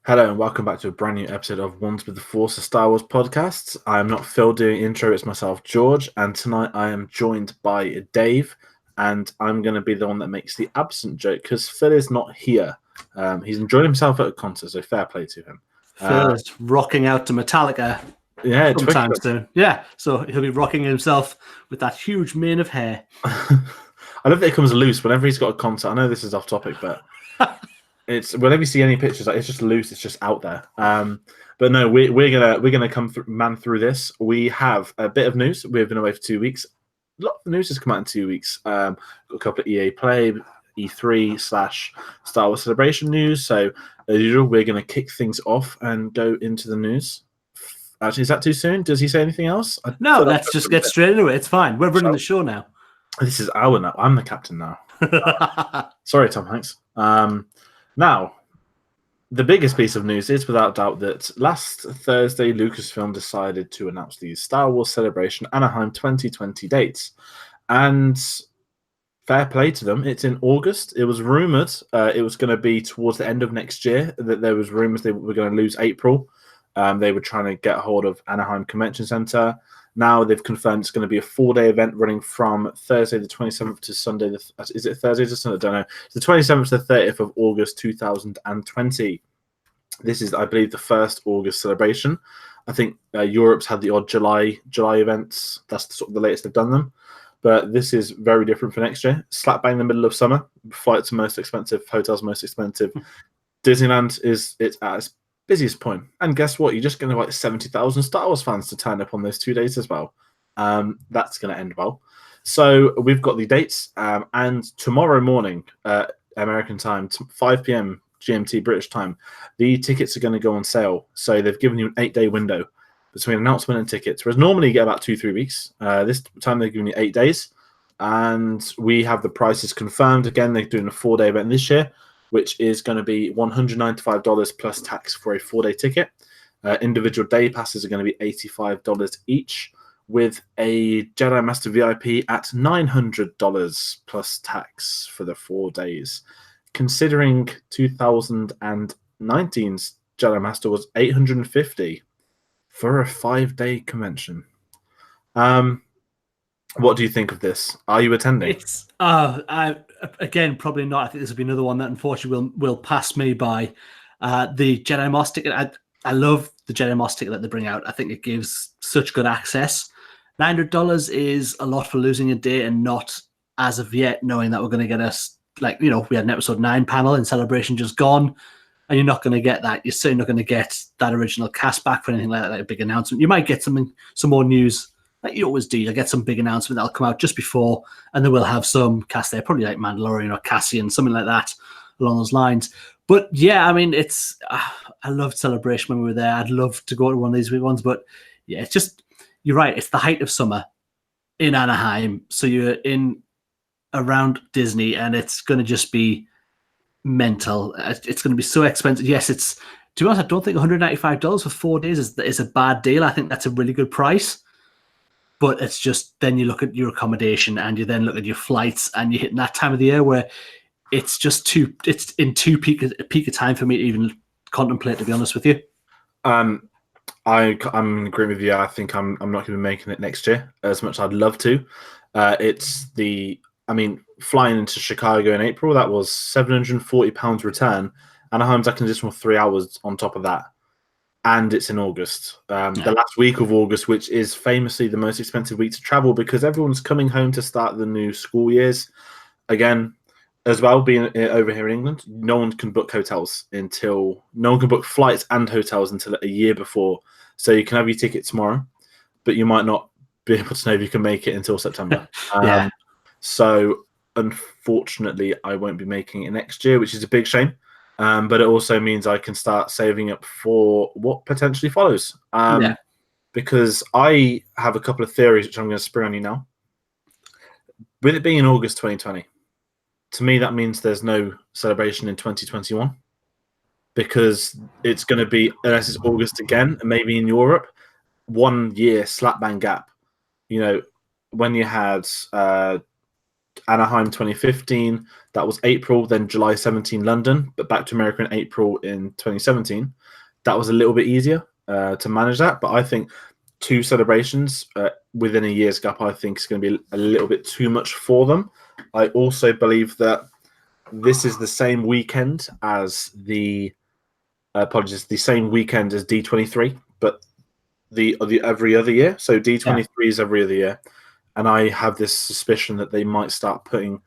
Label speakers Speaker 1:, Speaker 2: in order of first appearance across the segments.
Speaker 1: Hello and welcome back to a brand new episode of Ones with the Force, a Star Wars podcast. I am not Phil doing intro, it's myself, George, and tonight I am joined by Dave, and I'm going to be the one that makes the absent joke because Phil is not here. He's enjoying himself at a concert, so fair play to him.
Speaker 2: Phil is rocking out to Metallica sometime soon. Yeah, so he'll be rocking himself with that huge mane of hair.
Speaker 1: I love that it comes loose whenever he's got a concert. I know this is off topic, but... It's whenever you see any pictures, it's just loose. It's just out there. But no, we're gonna come through this. We have a bit of news. We've been away for 2 weeks. A lot of news has come out in 2 weeks. Got a couple of EA Play, E3/Star Wars Celebration news. So as usual, we're gonna kick things off and go into the news. Actually, is that too soon? Does he say anything else?
Speaker 2: No, let's just get straight into it. It's fine. We're running the show now.
Speaker 1: This is our now. I'm the captain now. Sorry, Tom Hanks. Now, the biggest piece of news is without doubt that last Thursday, Lucasfilm decided to announce the Star Wars Celebration Anaheim 2020 dates. And fair play to them. It's in August. It was rumored it was going to be towards the end of next year, that there was rumors they were going to lose April. They were trying to get hold of Anaheim Convention Center. Now they've confirmed it's going to be a 4-day event running from Thursday the 27th to Sunday. Is it Thursday to Sunday? I don't know. It's the 27th to the 30th of August 2020. This is, I believe, the first August celebration. I think Europe's had the odd July events. That's sort of the latest they've done them. But this is very different for next year. Slap bang in the middle of summer. Flights are most expensive. Hotels most expensive. Disneyland it's at its busiest point. And guess what? You're just going to invite 70,000 Star Wars fans to turn up on those 2 days as well. That's going to end well. So we've got the dates. And tomorrow morning, American time, 5 p.m. GMT British time, the tickets are going to go on sale. So they've given you an 8-day window between announcement and tickets, whereas normally you get about 2-3 weeks. This time they're giving you 8 days. And we have the prices confirmed. Again, they're doing a 4-day event this year, which is going to be $195 plus tax for a 4-day ticket. Individual day passes are going to be $85 each, with a Jedi Master VIP at $900 plus tax for the 4 days. Considering 2019's Jedi Master was $850 for a 5-day convention. What do you think of this? Are you attending?
Speaker 2: It's again, probably not. I think this will be another one that unfortunately will pass me by. The Jedi Master ticket, I love the Jedi Master ticket that they bring out. I think it gives such good access. $900 is a lot for losing a day and not, as of yet, knowing that we're going to get us, we had an episode 9 panel in Celebration just gone, and you're not going to get that. You're certainly not going to get that original cast back for anything like that, like a big announcement. You might get some more news. Like you always do, you'll get some big announcement that'll come out just before, and then we'll have some cast there, probably like Mandalorian or Cassian, something like that along those lines. But yeah, I mean, it's I loved Celebration when we were there. I'd love to go to one of these big ones, but yeah, it's just, you're right. It's the height of summer in Anaheim, so you're in around Disney, and it's going to just be mental. It's going to be so expensive. Yes, it's, to be honest, I don't think $195 for 4 days is a bad deal. I think that's a really good price. But it's just, then you look at your accommodation and you then look at your flights, and you're hitting that time of the year where it's just it's in too peak of time for me to even contemplate, to be honest with you.
Speaker 1: I'm in agreement with you. I think I'm not going to be making it next year as much as I'd love to. Flying into Chicago in April, that was £740 return. Anaheim's like an additional 3 hours on top of that. And it's in August, the last week of August, which is famously the most expensive week to travel because everyone's coming home to start the new school years. Again, as well, being over here in England, no one can book flights and hotels until a year before. So you can have your ticket tomorrow, but you might not be able to know if you can make it until September. So unfortunately, I won't be making it next year, which is a big shame. But it also means I can start saving up for what potentially follows. Because I have a couple of theories which I'm going to spring on you now. With it being in August 2020, to me that means there's no celebration in 2021 because it's going to be, unless it's August again, maybe in Europe, 1 year slap bang gap. When you had Anaheim 2015, that was April, then July 17 London, but back to America in April in 2017. That was a little bit easier to manage that, but I think 2 celebrations within a year's gap, I think, is going to be a little bit too much for them. I also believe that this is the same weekend as the same weekend as D23, but the every other year. So D23 is every other year, and I have this suspicion that they might start putting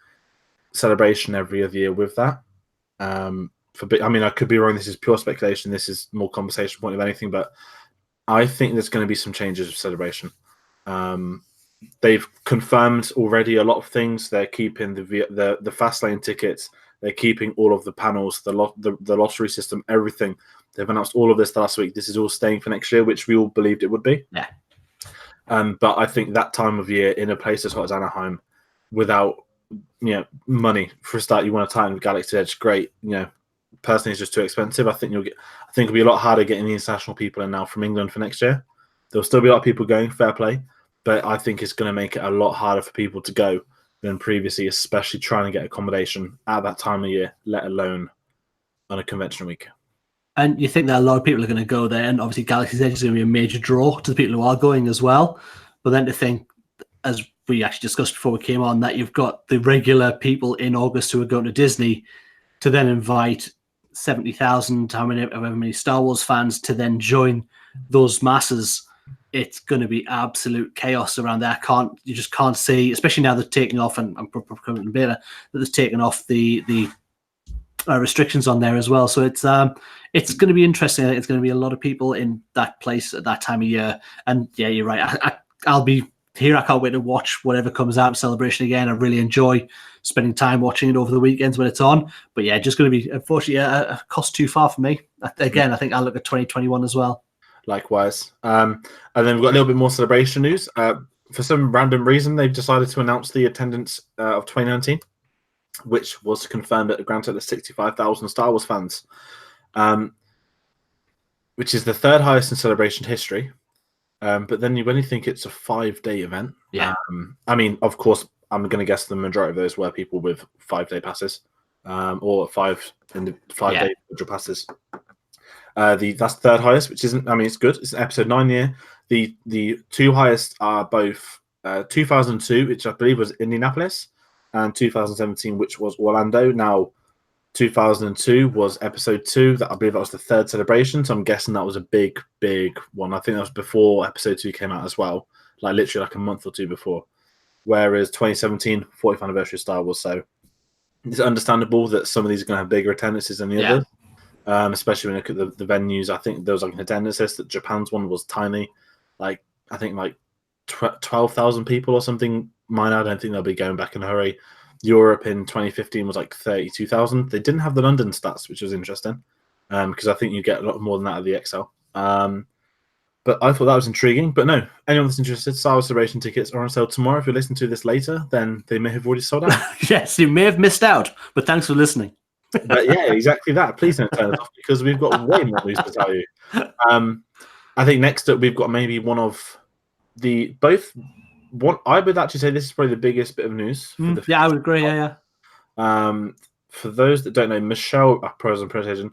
Speaker 1: celebration every other year with that. I mean, I could be wrong. This is pure speculation. This is more conversation point of anything, but I think there's going to be some changes with celebration. They've confirmed already a lot of things. They're keeping the fast lane tickets. They're keeping all of the panels, the lottery system, everything. They've announced all of this last week. This is all staying for next year, which we all believed it would be.
Speaker 2: Yeah.
Speaker 1: But I think that time of year in a place as hot as Anaheim, without money for a start, you want to tie in with Galaxy Edge. Great. Personally, it's just too expensive. I think it'll be a lot harder getting the international people in now from England for next year. There'll still be a lot of people going, fair play, but I think it's going to make it a lot harder for people to go than previously, especially trying to get accommodation at that time of year, let alone on a convention week.
Speaker 2: And you think that a lot of people are going to go there, and obviously Galaxy's Edge is going to be a major draw to the people who are going as well. But then to think, as we actually discussed before we came on, that you've got the regular people in August who are going to Disney to then invite 70,000, however many Star Wars fans to then join those masses. It's going to be absolute chaos around there. You just can't see, especially now they're taking off, and I'm probably in beta, that they're taking off the restrictions on there as well. So it's going to be interesting. I think it's going to be a lot of people in that place at that time of year. And yeah, you're right. I'll be here. I can't wait to watch whatever comes out of Celebration again. I really enjoy spending time watching it over the weekends when it's on. But yeah, just going to be, unfortunately, a cost too far for me. Again, I think I'll look at 2021 as well.
Speaker 1: Likewise. And then we've got a little bit more Celebration news. For some random reason, they've decided to announce the attendance of 2019, which was confirmed at a grand total of 65,000 Star Wars fans, which is the 3rd highest in Celebration history. But then when you think it's a 5-day event, I mean, of course, I'm going to guess the majority of those were people with 5-day passes, or 5-day individual passes. That's 3rd highest, which isn't. I mean, it's good. It's an episode 9 year. The 2 highest are both 2002, which I believe was Indianapolis, and 2017, which was Orlando. Now, 2002 was episode 2. I believe that was the 3rd celebration. So I'm guessing that was a big one. I think that was before episode 2 came out as well, like literally like a month or 2 before. Whereas 2017, 40th anniversary of Star Wars. So it's understandable that some of these are going to have bigger attendances than the others. Especially when you look at the venues. I think there was like an attendance list that Japan's one was tiny, I think 12,000 people or something minor. I don't think they'll be going back in a hurry. Europe in 2015 was like 32,000. They didn't have the London stats, which was interesting, because I think you get a lot more than that at the XL. But I thought that was intriguing. But no, anyone that's interested, Star Wars Celebration tickets are on sale tomorrow. If you listen to this later, then they may have already sold out.
Speaker 2: Yes, you may have missed out, but thanks for listening.
Speaker 1: But yeah, exactly that. Please don't turn it off, because we've got way more news to tell you. I think next up we've got maybe one of the both. I would actually say this is probably the biggest bit of news.
Speaker 2: I would agree. Yeah.
Speaker 1: For those that don't know, Michelle Rejwan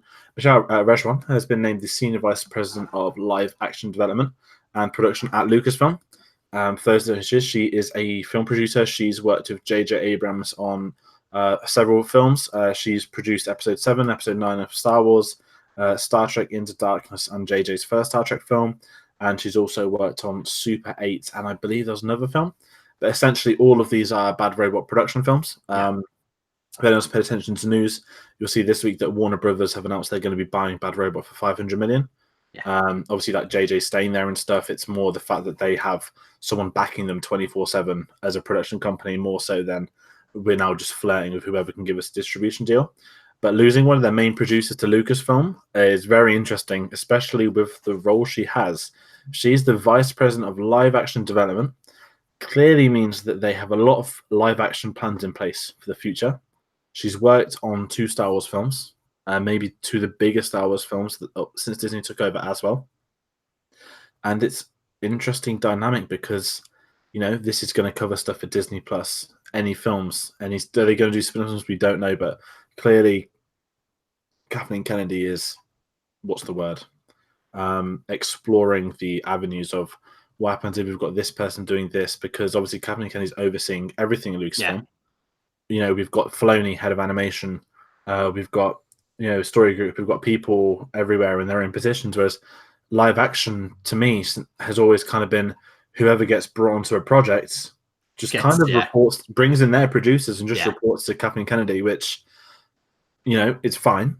Speaker 1: has been named the Senior Vice President of Live Action Development and Production at Lucasfilm. For those that don't know, she is a film producer. She's worked with J.J. Abrams on several films. She's produced Episode 7, Episode 9 of Star Wars, Star Trek Into Darkness, and J.J.'s first Star Trek film. And she's also worked on Super 8, and I believe there's another film. But essentially, all of these are Bad Robot production films. If anyone's paid attention to news, you'll see this week that Warner Brothers have announced they're going to be buying Bad Robot for $500 million. Obviously, like JJ staying there and stuff, it's more the fact that they have someone backing them 24/7 as a production company, more so than we're now just flirting with whoever can give us a distribution deal. But losing one of their main producers to Lucasfilm is very interesting, especially with the role she has. She's the Vice President of Live Action Development. Clearly means that they have a lot of live action plans in place for the future. She's worked on 2 Star Wars films, maybe 2 of the biggest Star Wars films since Disney took over as well. And it's interesting dynamic because, this is going to cover stuff for Disney Plus. any films. Are they going to do spin-offs? We don't know, but clearly, Kathleen Kennedy is what's the word? Exploring the avenues of what happens if we've got this person doing this, because obviously Kathleen Kennedy's overseeing everything in Lucasfilm. We've got Filoni, head of animation. We've got story group. We've got people everywhere in their own positions. Whereas live action, to me, has always kind of been whoever gets brought onto a project just reports, brings in their producers and just reports to Kathleen Kennedy, which it's fine.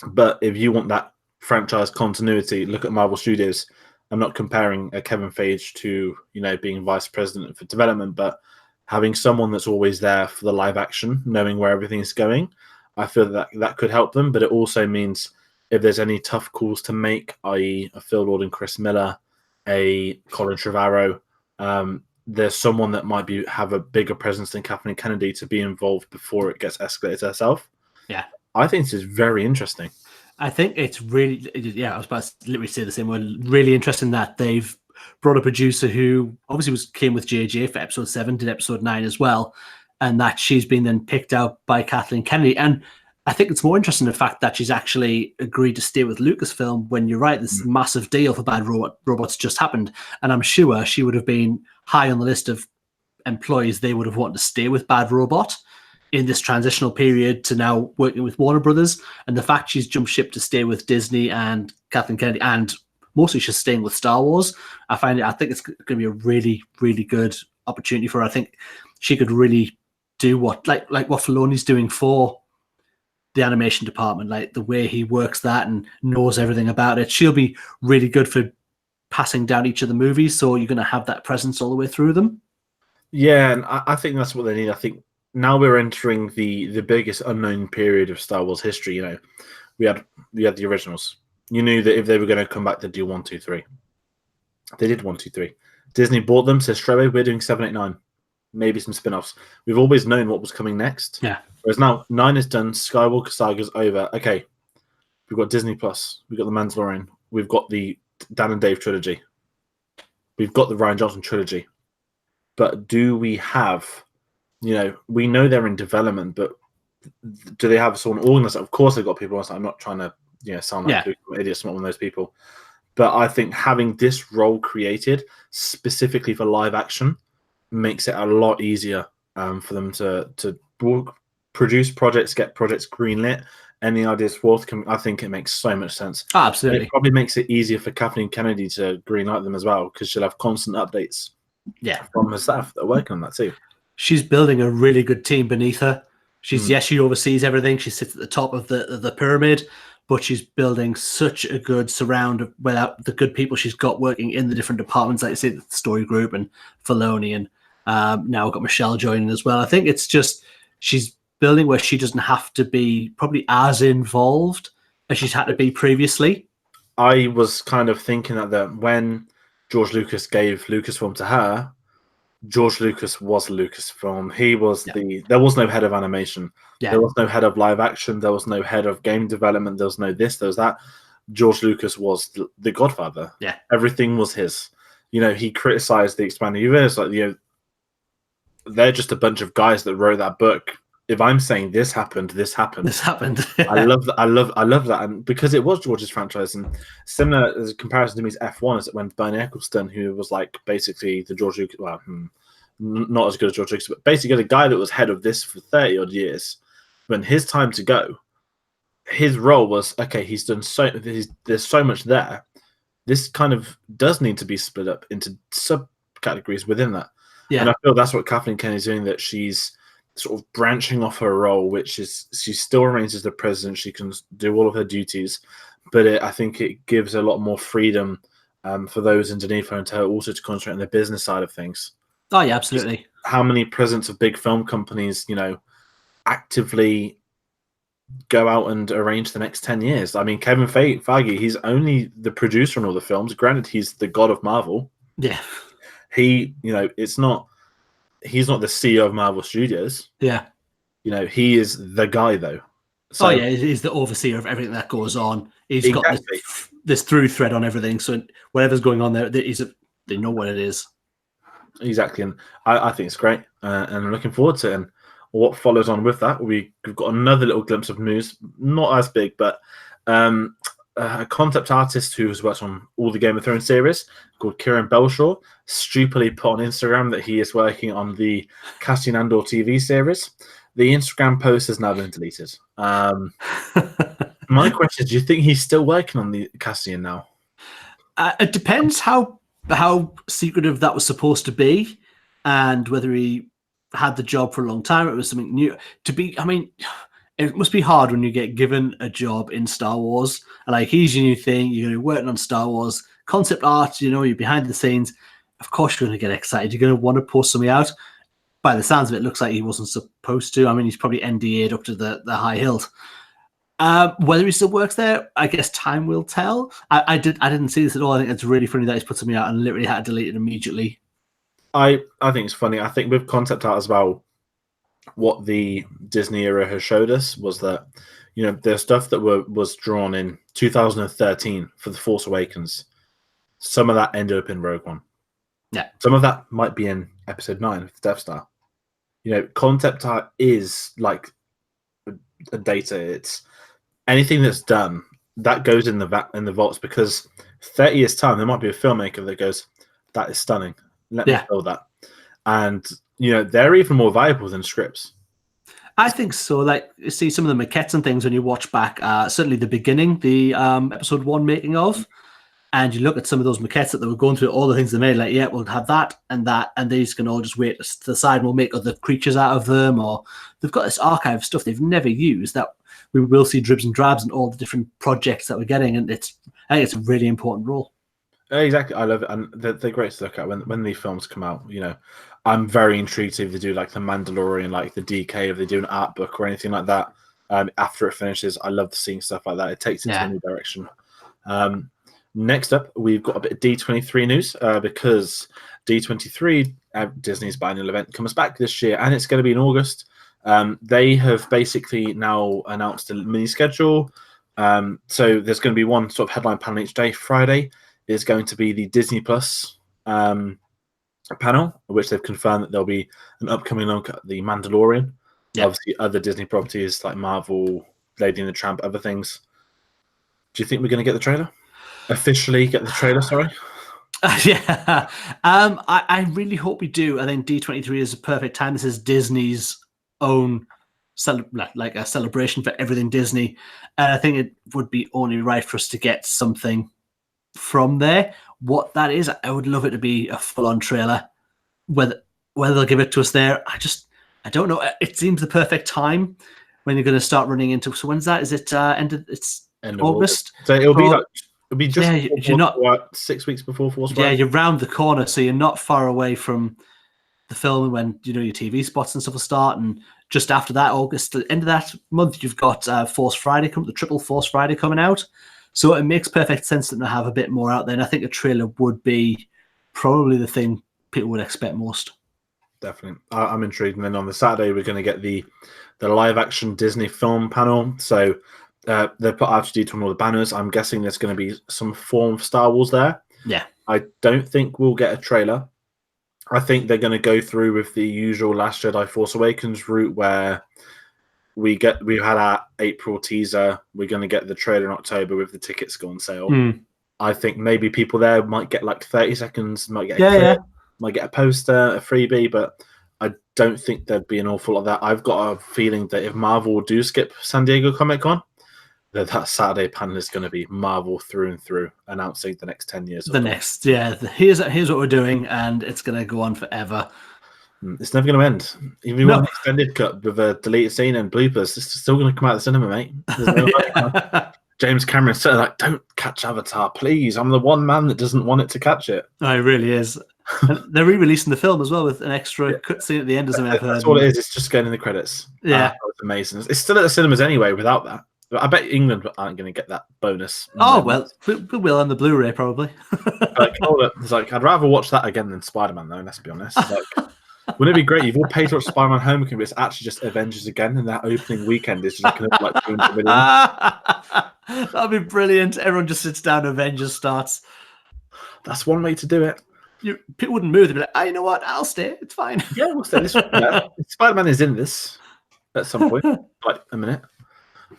Speaker 1: But if you want that franchise continuity, look at Marvel Studios. I'm not comparing a Kevin Feige to being vice president for development, but having someone that's always there for the live action, knowing where everything's going, I feel that could help them. But it also means if there's any tough calls to make, i.e. a Phil Lord and Chris Miller, a Colin Trevorrow, there's someone that might have a bigger presence than Kathleen Kennedy to be involved before it gets escalated herself.
Speaker 2: Yeah.
Speaker 1: I think this is very interesting.
Speaker 2: I think it's really, I was about to literally say the same word, really interesting that they've brought a producer who obviously came with JJ for episode 7, did episode 9 as well, and that she's been then picked out by Kathleen Kennedy. And I think it's more interesting the fact that she's actually agreed to stay with Lucasfilm when you're right, this massive deal for Bad Robots just happened. And I'm sure she would have been high on the list of employees they would have wanted to stay with Bad Robot in this transitional period to now working with Warner Brothers. And the fact she's jumped ship to stay with Disney and Kathleen Kennedy, and mostly she's staying with Star Wars, I think it's going to be a really, really good opportunity for her. I think she could really do what Filoni's doing for the animation department, like the way he works that and knows everything about it. She'll be really good for passing down each of the movies, so you're going to have that presence all the way through them.
Speaker 1: Yeah, and I think that's what they need. I think now we're entering the biggest unknown period of Star Wars history. We had the originals. You knew that if they were going to come back, they'd do 1, 2, 3. They did 1, 2, 3. Disney bought them, says Trevor, we're doing 7, 8, 9. Maybe some spin-offs. We've always known what was coming next.
Speaker 2: Yeah.
Speaker 1: Whereas now 9 is done, Skywalker Saga's over. Okay, we've got Disney Plus, we've got The Mandalorian, we've got the Dan and Dave trilogy, we've got the Rian Johnson trilogy. But do we have, we know they're in development, but do they have someone organized? Of course they've got people on. I'm not trying to sound like idiots, not one of those people. But I think having this role created specifically for live action makes it a lot easier for them to produce projects, get projects greenlit. Any ideas forthcoming, I think it makes so much sense.
Speaker 2: Oh, absolutely.
Speaker 1: It probably makes it easier for Kathleen Kennedy to greenlight them as well, because she'll have constant updates from her staff that are working on that too.
Speaker 2: She's building a really good team beneath her. She oversees everything. She sits at the top of the pyramid, but she's building such a good surround of the good people she's got working in the different departments, like you say, the story group and Filoni, and now we've got Michelle joining as well. I think it's just she's building where she doesn't have to be probably as involved as she's had to be previously.
Speaker 1: I was kind of thinking that when George Lucas gave Lucasfilm to her, George Lucas was Lucasfilm. He was there was no head of animation. Yeah. There was no head of live action. There was no head of game development. There was no this, there was that. George Lucas was the godfather.
Speaker 2: Yeah.
Speaker 1: Everything was his. He criticized the expanded universe. They're just a bunch of guys that wrote that book. If I'm saying this happened, this happened.
Speaker 2: This happened.
Speaker 1: I love that. I love that, and because it was George's franchise, and similar as a comparison to me is F1, is when Bernie Ecclestone, who was like basically the George Lucas, not as good as George Lucas, but basically the guy that was head of this for 30 odd years, when his time to go, his role was he's done there's so much there. This kind of does need to be split up into subcategories within that. Yeah, and I feel that's what Kathleen Kennedy's doing. That she's sort of branching off her role, which is she still remains as the president. She can do all of her duties, but I think it gives a lot more freedom for those underneath her and to her also to concentrate on the business side of things.
Speaker 2: Oh yeah, absolutely.
Speaker 1: Just how many presidents of big film companies, actively go out and arrange the next 10 years? I mean, Kevin Feige, he's only the producer on all the films. Granted, he's the god of Marvel.
Speaker 2: Yeah.
Speaker 1: He's not the CEO of Marvel Studios.
Speaker 2: Yeah.
Speaker 1: He is the guy, though.
Speaker 2: So, he's the overseer of everything that goes on. He's got this through thread on everything. So whatever's going on there, they know what it is.
Speaker 1: Exactly, and I think it's great, and I'm looking forward to it. And what follows on with that, we've got another little glimpse of news, not as big, but a concept artist who has worked on all the Game of Thrones series called Kieran Belshaw stupidly put on Instagram that he is working on the Cassian Andor TV series. The Instagram post has now been deleted. My question is, do you think he's still working on the Cassian now?
Speaker 2: It depends how secretive that was supposed to be, and whether he had the job for a long time. It was something new to be. I mean, it must be hard when you get given a job in Star Wars, and like, here's your new thing. You're working on Star Wars concept art. You're behind the scenes. Of course, you're going to get excited. You're going to want to post something out. By the sounds of it, it looks like he wasn't supposed to. I mean, he's probably NDA'd up to the high hilt. Whether he still works there, I guess time will tell. I didn't see this at all. I think it's really funny that he's put something out and literally had to delete it immediately.
Speaker 1: I think it's funny. I think with concept art as well, what the Disney era has showed us was that, there's stuff that was drawn in 2013 for The Force Awakens. Some of that ended up in Rogue One.
Speaker 2: Yeah.
Speaker 1: Some of that might be in Episode 9 of the Death Star. Concept art is like a data. It's anything that's done that goes in the vaults, because 30 years time there might be a filmmaker that goes, that is stunning. Let me build that. And they're even more valuable than scripts.
Speaker 2: I think so. Like, you see some of the maquettes and things when you watch back, certainly the beginning, the Episode 1 making of, and you look at some of those maquettes that they were going through, all the things they made, like, yeah, we'll have that, and these can all just wait to the side and we'll make other creatures out of them, or they've got this archive of stuff they've never used that we will see dribs and drabs and all the different projects that we're getting, and I think it's a really important role.
Speaker 1: Exactly, I love it, and they're great to look at when these films come out. I'm very intrigued if they do like the Mandalorian, like the DK, if they do an art book or anything like that. After it finishes, I love seeing stuff like that. It takes it to a new direction. Next up, we've got a bit of D23 news because D23, Disney's biennial event, comes back this year, and it's going to be in August. They have basically now announced a mini schedule. So there's going to be one sort of headline panel each day. Friday is going to be the Disney Plus panel, which they've confirmed that there'll be an upcoming look at the Mandalorian. Yeah. Obviously, other Disney properties like Marvel, Lady and the Tramp, other things. Do you think we're going to get the trailer? Officially get the trailer, sorry?
Speaker 2: Yeah. I really hope we do. I think D23 is a perfect time. This is Disney's own like a celebration for everything Disney. And I think it would be only right for us to get something from there. What that is, I would love it to be a full-on trailer. Whether they'll give it to us there, I don't know. It seems the perfect time when you're going to start running into. So when's that? Is it end of August?
Speaker 1: So it'll be just
Speaker 2: you're not
Speaker 1: 6 weeks before Force.
Speaker 2: Yeah, you're round the corner, so you're not far away from the film when your TV spots and stuff will start. And just after that, August, the end of that month, you've got Force Friday the Triple Force Friday coming out. So it makes perfect sense to have a bit more out there. And I think a trailer would be probably the thing people would expect most.
Speaker 1: Definitely. I'm intrigued. And then on the Saturday, we're going to get the live action Disney film panel. So they put R2-D2 on all the banners. I'm guessing there's going to be some form of Star Wars there.
Speaker 2: Yeah.
Speaker 1: I don't think we'll get a trailer. I think they're going to go through with the usual Last Jedi Force Awakens route where we've had our April teaser. We're going to get the trailer in October with the tickets go on sale. I think maybe people there might get like 30 seconds, might get a clip, might get a poster, a freebie, but I don't think there'd be an awful lot of that. I've got a feeling that if Marvel do skip San Diego Comic-Con, that Saturday panel is going to be Marvel through and through, announcing the next 10 years.
Speaker 2: Here's what we're doing, and it's going to go on forever.
Speaker 1: It's never going to end. Even one extended cut with a deleted scene and bloopers, it's still going to come out of the cinema, mate. No James Cameron said, like, don't catch Avatar, please. I'm the one man that doesn't want it to catch it.
Speaker 2: Oh, it really is. And they're re-releasing the film as well with an extra cutscene at the end, isn't it?
Speaker 1: That's all it is. It's just going in the credits.
Speaker 2: Yeah.
Speaker 1: It's amazing. It's still at the cinemas anyway without that. I bet England aren't going to get that bonus.
Speaker 2: Oh, well, we will on the Blu-ray, probably.
Speaker 1: It's like, I'd rather watch that again than Spider-Man, though, let's be honest. Like, wouldn't it be great? You've all paid to watch Spider-Man Homecoming, but it's actually just Avengers again, and that opening weekend is just like 200 million.
Speaker 2: That'd be brilliant. Everyone just sits down, Avengers starts.
Speaker 1: That's one way to do it.
Speaker 2: people wouldn't move. They'd be like, you know what? I'll stay. It's fine.
Speaker 1: Yeah, we'll stay this. Spider-Man is in this at some point, like a minute.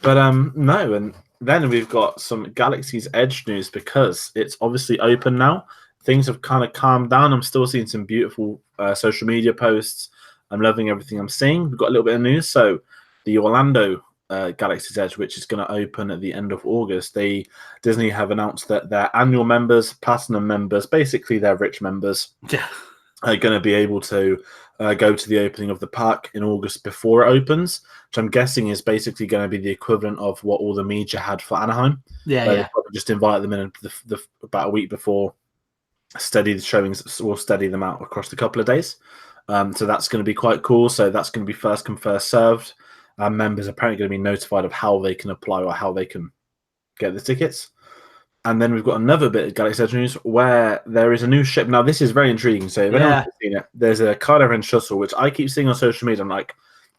Speaker 1: But no, and then we've got some Galaxy's Edge news because it's obviously open now. Things have kind of calmed down. I'm still seeing some beautiful social media posts. I'm loving everything I'm seeing. We've got a little bit of news. So the Orlando Galaxy's Edge, which is going to open at the end of August, Disney have announced that their annual members, platinum members, basically their rich members, are going to be able to go to the opening of the park in August before it opens, which I'm guessing is basically going to be the equivalent of what all the media had for Anaheim.
Speaker 2: Yeah.
Speaker 1: Probably just invite them in about a week before, steady the showings, or steady them out across a couple of days. So that's going to be quite cool. So that's going to be first come, first served. Members are apparently going to be notified of how they can apply or how they can get the tickets. And then we've got another bit of Galaxy Edge news where there is a new ship. Now, this is very intriguing. So if anyone's seen it, there's a Kylo Ren shuttle, which I keep seeing on social media. I'm like,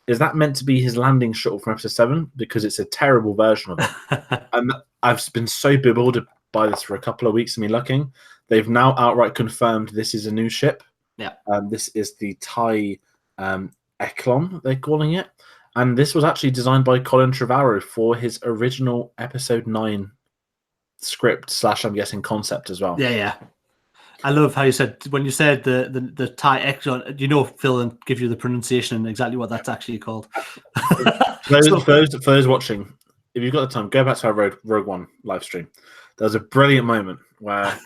Speaker 1: is that meant to be his landing shuttle from Episode 7? Because it's a terrible version of it. And I've been so bewildered by this for a couple of weeks of me looking. They've now outright confirmed this is a new ship.
Speaker 2: Yeah.
Speaker 1: This is the TIE Eklon, they're calling it. And this was actually designed by Colin Trevorrow for his original Episode 9 script / I'm guessing concept as well.
Speaker 2: Yeah. I love how you said, when you said the TIE Eklon, Phil, and give you the pronunciation and exactly what that's actually called.
Speaker 1: For those watching, if you've got the time, go back to our Rogue One live stream. There was a brilliant moment where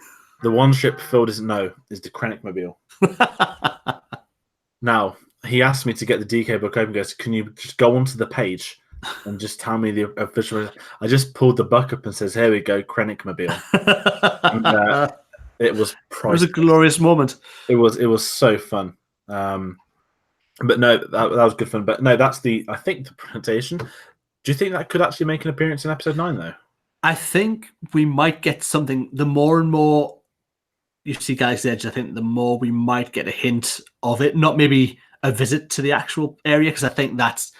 Speaker 1: the one ship Phil doesn't know is the Krennic Mobile. Now, he asked me to get the DK book open. Goes, can you just go onto the page and just tell me the official? I just pulled the book up and says, "Here we go, Krennic Mobile." And, it was priceless.
Speaker 2: It was a glorious moment.
Speaker 1: It was so fun. But no, that was good fun. But no, that's I think the presentation. Do you think that could actually make an appearance in Episode 9 though?
Speaker 2: I think we might get something. The more and more you see Galaxy's Edge, I think the more we might get a hint of it. Not maybe a visit to the actual area, because I think that's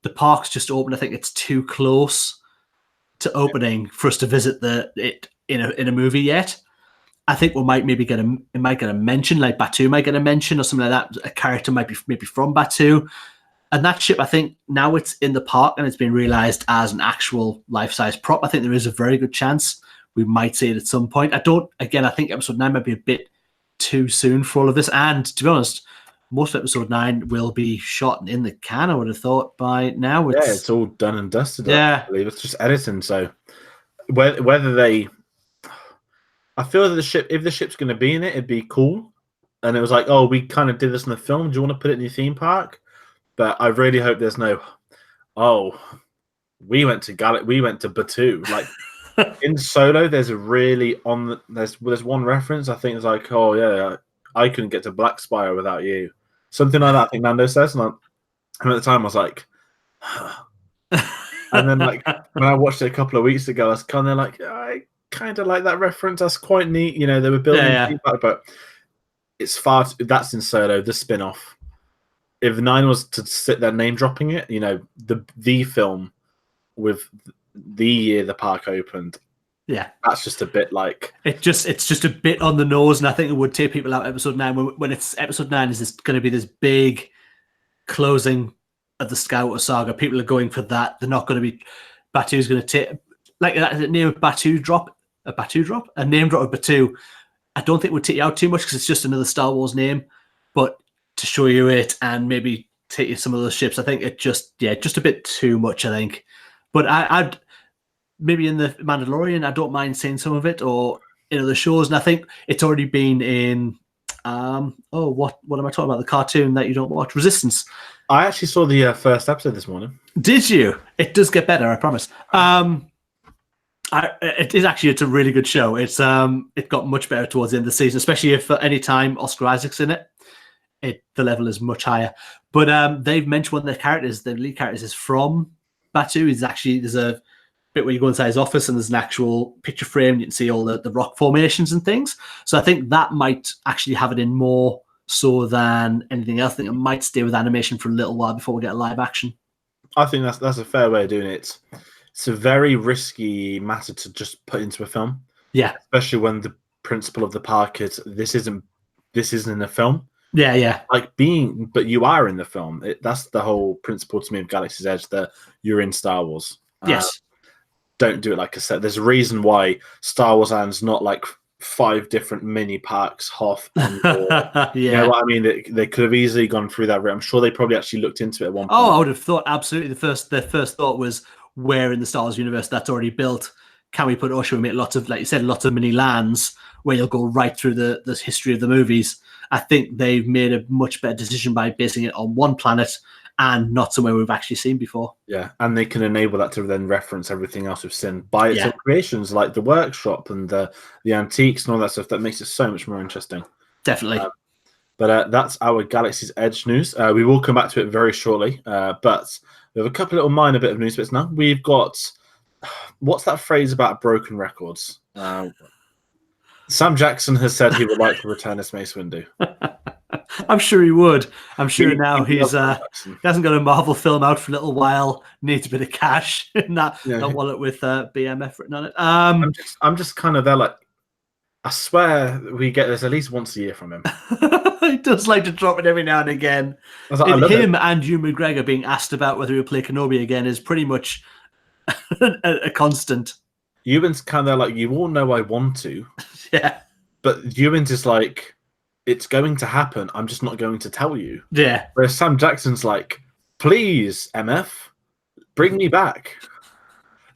Speaker 2: the park's just open. I think it's too close to opening for us to visit it in a movie yet. I think we might maybe get a mention, like Batuu might get a mention or something like that. A character might be maybe from Batuu. And that ship, I think now it's in the park and it's been realized as an actual life-size prop. I think there is a very good chance we might see it at some point. I think Episode 9 might be a bit too soon for all of this. And to be honest, most of Episode 9 will be shot in the can, I would have thought, by now.
Speaker 1: It's all done and dusted.
Speaker 2: Yeah.
Speaker 1: I believe it's just editing. So whether they... I feel that if the ship's going to be in it, it'd be cool. And it was like, oh, we kind of did this in the film. Do you want to put it in your theme park? But I really hope there's no, we went to Batuu. Like in Solo, there's there's one reference. I think it's like, oh yeah, I couldn't get to Black Spire without you. Something like that. I think Nando says. And at the time, I was like, and then like when I watched it a couple of weeks ago, I was kind of like, I kind of like that reference. That's quite neat. They were building, but it's that's in Solo, the spin-off. If 9 was to sit there name dropping it, the film with the year the park opened, that's just a bit like
Speaker 2: it's just a bit on the nose, and I think it would take people out Episode 9 when it's Episode 9 is going to be this big closing of the Skywalker saga. People are going for that. They're not going to be Batuu's going to take like that name of Batuu drop, a name drop of Batuu. I don't think it would take you out too much because it's just another Star Wars name, but to show you it and maybe take you some of those ships, I think it just a bit too much, I think. But I'd maybe in the Mandalorian, I don't mind seeing some of it, or in other shows. And I think it's already been in what am I talking about? The cartoon that you don't watch, Resistance.
Speaker 1: I actually saw the first episode this morning.
Speaker 2: Did you? It does get better, I promise. It's a really good show. It got much better towards the end of the season, especially if at any time Oscar Isaac's in it. The level is much higher. But they've mentioned one of the lead characters is from Batuu. There's a bit where you go inside his office and there's an actual picture frame. You can see all the rock formations and things. So I think that might actually have it in more so than anything else. I think it might stay with animation for a little while before we get live action.
Speaker 1: I think that's a fair way of doing it. It's a very risky matter to just put into a film.
Speaker 2: Yeah.
Speaker 1: Especially when the principle of the park is this isn't this isn't in a film.
Speaker 2: Yeah.
Speaker 1: But you are in the film. That's the whole principle to me of Galaxy's Edge, that you're in Star Wars.
Speaker 2: Yes.
Speaker 1: Don't do it like a set. There's a reason why Star Wars Land's not like 5 different mini parks, Hoth, Endor.
Speaker 2: Yeah.
Speaker 1: You know what I mean? They could have easily gone through that route. I'm sure they probably actually looked into it at one point.
Speaker 2: Oh, I would have thought absolutely. Their first thought was, where in the Star Wars universe that's already built can we put, or should we make lots of, like you said, lots of mini lands where you'll go right through the history of the movies. I think they've made a much better decision by basing it on one planet and not somewhere we've actually seen before.
Speaker 1: Yeah, and they can enable that to then reference everything else we've seen by its own creations, like the workshop and the antiques and all that stuff. That makes it so much more interesting.
Speaker 2: Definitely.
Speaker 1: But that's our Galaxy's Edge news. We will come back to it very shortly. But we have a couple of little minor bit of news bits now. We've got, what's that phrase about broken records? Sam Jackson has said he would like to return as Mace Windu.
Speaker 2: I'm sure he would. I'm sure now he hasn't got a Marvel film out for a little while. Needs a bit of cash in that wallet with BMF written on it.
Speaker 1: I'm just kind of there, like, I swear we get this at least once a year from him.
Speaker 2: He does like to drop it every now and again. Him and Ewan McGregor being asked about whether he'll play Kenobi again is pretty much a constant.
Speaker 1: Ewan's kind of like, you all know I want to.
Speaker 2: Yeah.
Speaker 1: But Ewan's just like, it's going to happen. I'm just not going to tell you.
Speaker 2: Yeah.
Speaker 1: Whereas Sam Jackson's like, please, MF, bring me back.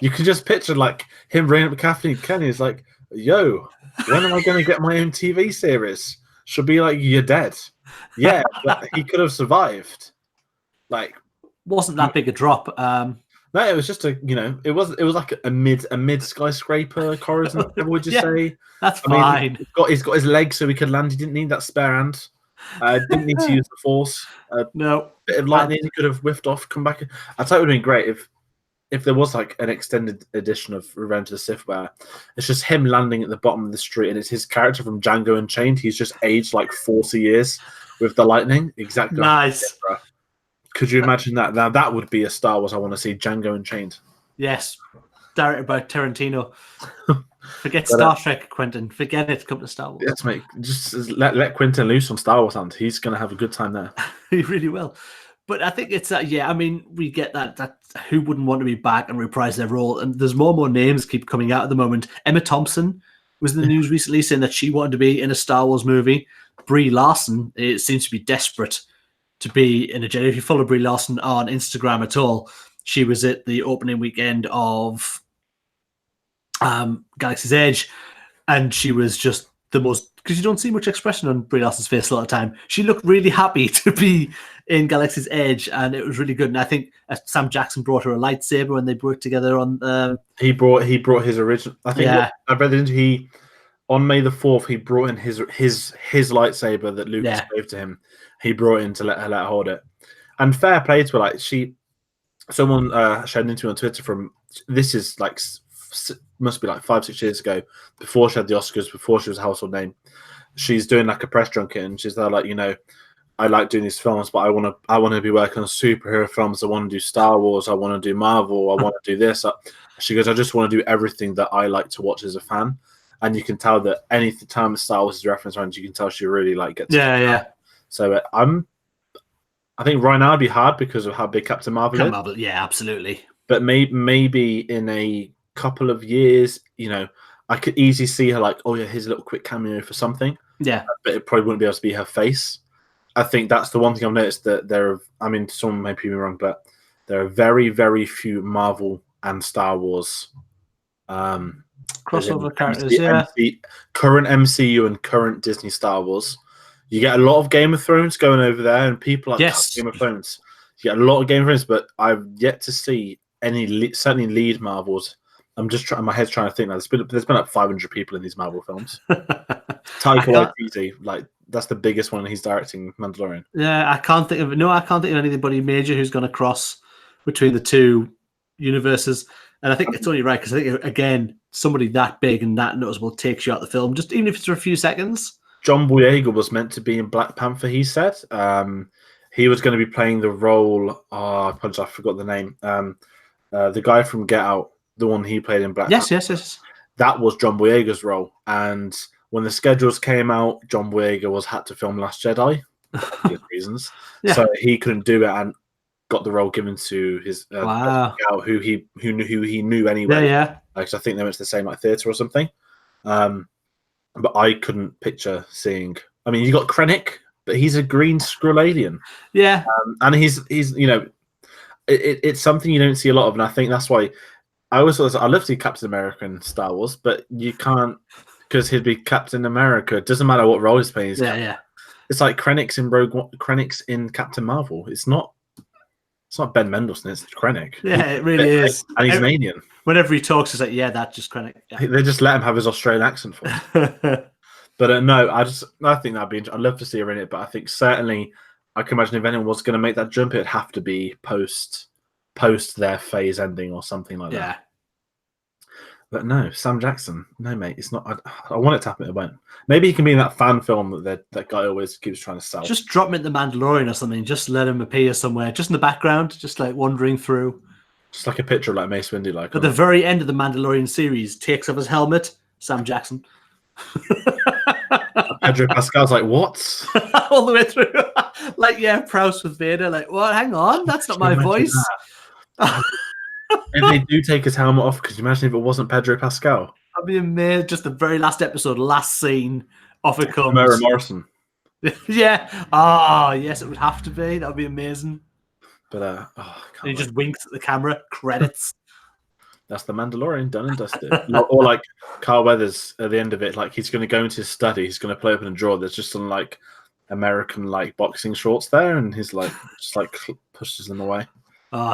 Speaker 1: You can just picture like him bringing up Kathleen Kennedy. It's like, yo, when am I going to get my own TV series? She'll be like, you're dead. Yeah, but he could have survived. Like,
Speaker 2: wasn't that big a drop.
Speaker 1: No, it was just it was like a mid skyscraper corridor. Would you say?
Speaker 2: That's fine.
Speaker 1: He's got his legs so he could land. He didn't need that spare hand. Didn't need to use the force.
Speaker 2: No,
Speaker 1: bit of lightning he could have whiffed off, come back. I thought it would have been great if there was like an extended edition of Revenge of the Sith where it's just him landing at the bottom of the street and it's his character from Django Unchained. He's just aged like 40 years with the lightning. Exactly.
Speaker 2: Nice.
Speaker 1: Could you imagine that? Now that would be a Star Wars I want to see. Django Unchained.
Speaker 2: Yes, directed by Tarantino. Forget Star Trek, Quentin. Forget it. Come to Star Wars.
Speaker 1: Yes, mate. Just let Quentin loose on Star Wars Land. He's going to have a good time there.
Speaker 2: He really will. But I think it's I mean, we get that who wouldn't want to be back and reprise their role? And there's more and more names keep coming out at the moment. Emma Thompson was in the news recently saying that she wanted to be in a Star Wars movie. Brie Larson, it seems to be desperate to be in a Jedi. If you follow Brie Larson on Instagram at all, she was at the opening weekend of Galaxy's Edge, and she was just the most, because you don't see much expression on Brie Larson's face a lot of time. She looked really happy to be in Galaxy's Edge, and it was really good. And I think Sam Jackson brought her a lightsaber when they worked together on. He
Speaker 1: brought his original. I think I read it. On May the 4th, he brought in his lightsaber that Lucas gave to him. He brought in to let her hold it. And fair play to her. Like someone shared an interview on Twitter from, this is like, must be like 5-6 years ago, before she had the Oscars, before she was a household name. She's doing like a press junket and she's there like, I like doing these films, but I want to be working on superhero films. I want to do Star Wars. I want to do Marvel. I want to do this. She goes, I just want to do everything that I like to watch as a fan. And you can tell that any time Star Wars is referenced around, you can tell she really like gets.
Speaker 2: Yeah.
Speaker 1: So I think right now it'd be hard because of how big Captain Marvel is.
Speaker 2: Marvel, yeah, absolutely.
Speaker 1: But maybe in a couple of years, I could easily see her like, oh yeah, here's a little quick cameo for something.
Speaker 2: Yeah.
Speaker 1: But it probably wouldn't be able to be her face. I think that's the one thing I've noticed, that someone may prove me wrong, but there are very, very few Marvel and Star Wars
Speaker 2: crossover characters,
Speaker 1: current MCU and current Disney Star Wars. You get a lot of Game of Thrones going over there, and people like Game of Thrones. You get a lot of Game of Thrones, but I've yet to see any certainly lead Marvels. I'm just trying. My head's trying to think. Now. There's been like 500 people in these Marvel films. Taika Waititi, like that's the biggest one. He's directing Mandalorian.
Speaker 2: Yeah, I can't think of anybody major who's going to cross between the two universes. And I think it's only right because I think, again, somebody that big and that noticeable takes you out of the film, just even if it's for a few seconds.
Speaker 1: John Boyega was meant to be in Black Panther, he said. He was going to be playing the role, I forgot the name. The guy from Get Out, the one he played in Black Panther.
Speaker 2: Yes.
Speaker 1: That was John Boyega's role. And when the schedules came out, John Boyega had to film Last Jedi for obvious reasons.
Speaker 2: Yeah.
Speaker 1: So he couldn't do it and got the role given to his
Speaker 2: Wow.
Speaker 1: who he knew anyway.
Speaker 2: Yeah.
Speaker 1: Because I think they went to the same like theater or something. But I couldn't picture seeing. I mean, you got Krennic, but he's a green Skrull alien.
Speaker 2: Yeah.
Speaker 1: And he's it's something you don't see a lot of, and I think that's why I always thought I love to see Captain America in Star Wars, but you can't because he'd be Captain America. It doesn't matter what role he's playing.
Speaker 2: Yeah.
Speaker 1: It's like Krennic's in Captain Marvel. It's not Ben Mendelsohn. It's Krennic.
Speaker 2: Yeah, it really is.
Speaker 1: And he's an alien.
Speaker 2: Whenever he talks, it's like, yeah, that's just Krennic. Yeah.
Speaker 1: They just let him have his Australian accent for him. But no, I think that'd be. I'd love to see her in it, but I think certainly I can imagine if anyone was going to make that jump, it'd have to be post their phase ending or something like that. But no, Sam Jackson, no mate, it's not. I want it to happen. It won't. Maybe he can be in that fan film that guy always keeps trying to sell.
Speaker 2: Just drop him in The Mandalorian or something. Just let him appear somewhere, just in the background, just like wandering through.
Speaker 1: Just like a picture of like Mace Windu, like
Speaker 2: at the very end of the Mandalorian series, takes off his helmet. Sam Jackson.
Speaker 1: Pedro Pascal's like, what?
Speaker 2: All the way through. Like, yeah, Prowse with Vader. Like, what? Hang on, that's not my voice.
Speaker 1: If they do take his helmet off, could you imagine if it wasn't Pedro Pascal?
Speaker 2: I'd be amazed. Just the very last episode, last scene, off it comes.
Speaker 1: Mara Morrison.
Speaker 2: Yeah. Ah, yes, it would have to be. That would be amazing.
Speaker 1: But
Speaker 2: and he just winks at the camera. Credits.
Speaker 1: That's the Mandalorian done and dusted. Or like Carl Weathers at the end of it, like he's going to go into his study, he's going to play open a drawer. There's just some like American like boxing shorts there, and he's like just like pushes them away.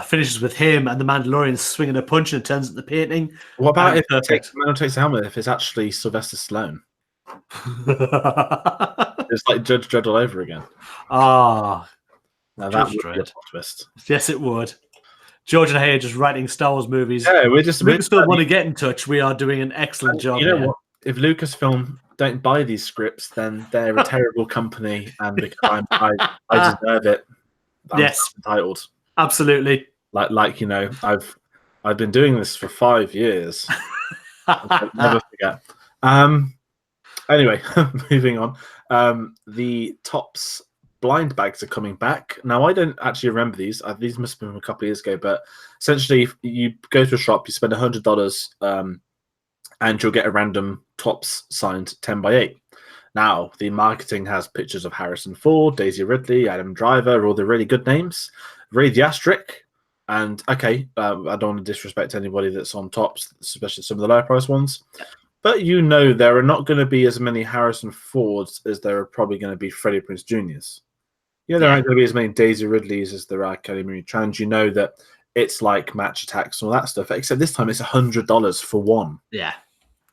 Speaker 2: Finishes with him and the Mandalorian swinging a punch, and it turns at the painting.
Speaker 1: What about if Mandalorian takes the helmet? If it's actually Sylvester Stallone, it's like Judge Dredd all over again.
Speaker 2: Now
Speaker 1: that would be a plot twist.
Speaker 2: Yes, it would. George and I are just writing Star Wars movies.
Speaker 1: Yeah, we
Speaker 2: still want to get in touch. We are doing an excellent job.
Speaker 1: You know what? If Lucasfilm don't buy these scripts, then they're a terrible company, and I deserve it. I'm entitled.
Speaker 2: Absolutely.
Speaker 1: Like you know, I've been doing this for 5 years. I'll never forget. Anyway, moving on. The Topps blind bags are coming back. Now, I don't actually remember these. These must have been from a couple of years ago. But essentially, if you go to a shop, you spend $100, and you'll get a random Topps signed 10x8. Now, the marketing has pictures of Harrison Ford, Daisy Ridley, Adam Driver, all the really good names. Read the asterisk. And, okay, I don't want to disrespect anybody that's on Topps, especially some of the lower price ones. But you know there are not going to be as many Harrison Fords as there are probably going to be Freddie Prinze Jr.'s. You know, there aren't going to be as many Daisy Ridleys as there are Kelly Marie Trans. You know that it's like Match Attacks and all that stuff, except this time it's $100 for one.
Speaker 2: Yeah.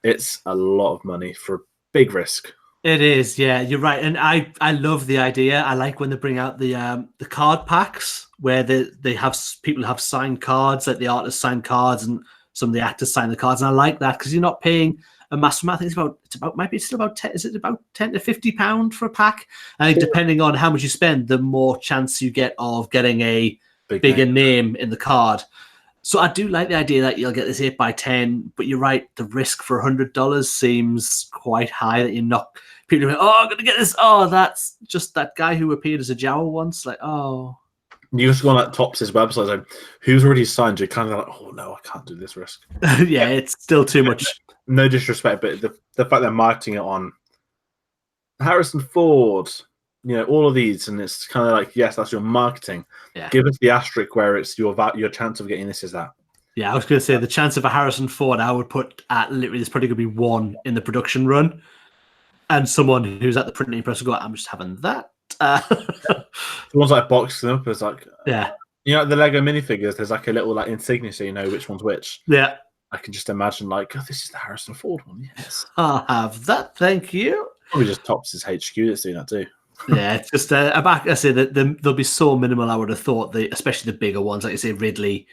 Speaker 2: It's
Speaker 1: a lot of money for a big risk.
Speaker 2: It is, yeah, you're right. And I love the idea. I like when they bring out the card packs where they have people have signed cards, like the artists sign cards and some of the actors sign the cards. And I like that because you're not paying a massive amount. I think it's about maybe it's still about 10, is it about £10 to £50 for a pack? And depending on how much you spend, the more chance you get of getting a bigger name in the card. So I do like the idea that you'll get this 8x10, but you're right, the risk for $100 seems quite high. That you're not people are like, oh, I'm gonna get this. Oh, that's just that guy who appeared as a Jawa once. Like, oh.
Speaker 1: You just go on that Topps' website, like, who's already signed? You're kind of like, oh no, I can't do this risk.
Speaker 2: Yeah, it's still too much.
Speaker 1: No disrespect, but the fact they're marketing it on Harrison Ford, you know, all of these, and it's kind of like, yes, that's your marketing.
Speaker 2: Yeah.
Speaker 1: Give us the asterisk where it's your chance of getting this is that.
Speaker 2: Yeah, I was going to say the chance of a Harrison Ford, I would put at literally, there's probably going to be one in the production run, and someone who's at the printing press will go, I'm just having that.
Speaker 1: The ones like boxing up is like,
Speaker 2: yeah,
Speaker 1: you know, the Lego minifigures. There's like a little like insignia, so you know which one's which.
Speaker 2: Yeah, I
Speaker 1: can just imagine like, oh, this is the Harrison Ford one. Yes,
Speaker 2: I'll have that. Thank you.
Speaker 1: Probably just Topps' HQ that's doing that too.
Speaker 2: Yeah, it's just I say that there'll be so minimal. I would have thought especially the bigger ones, like you say, Ridley,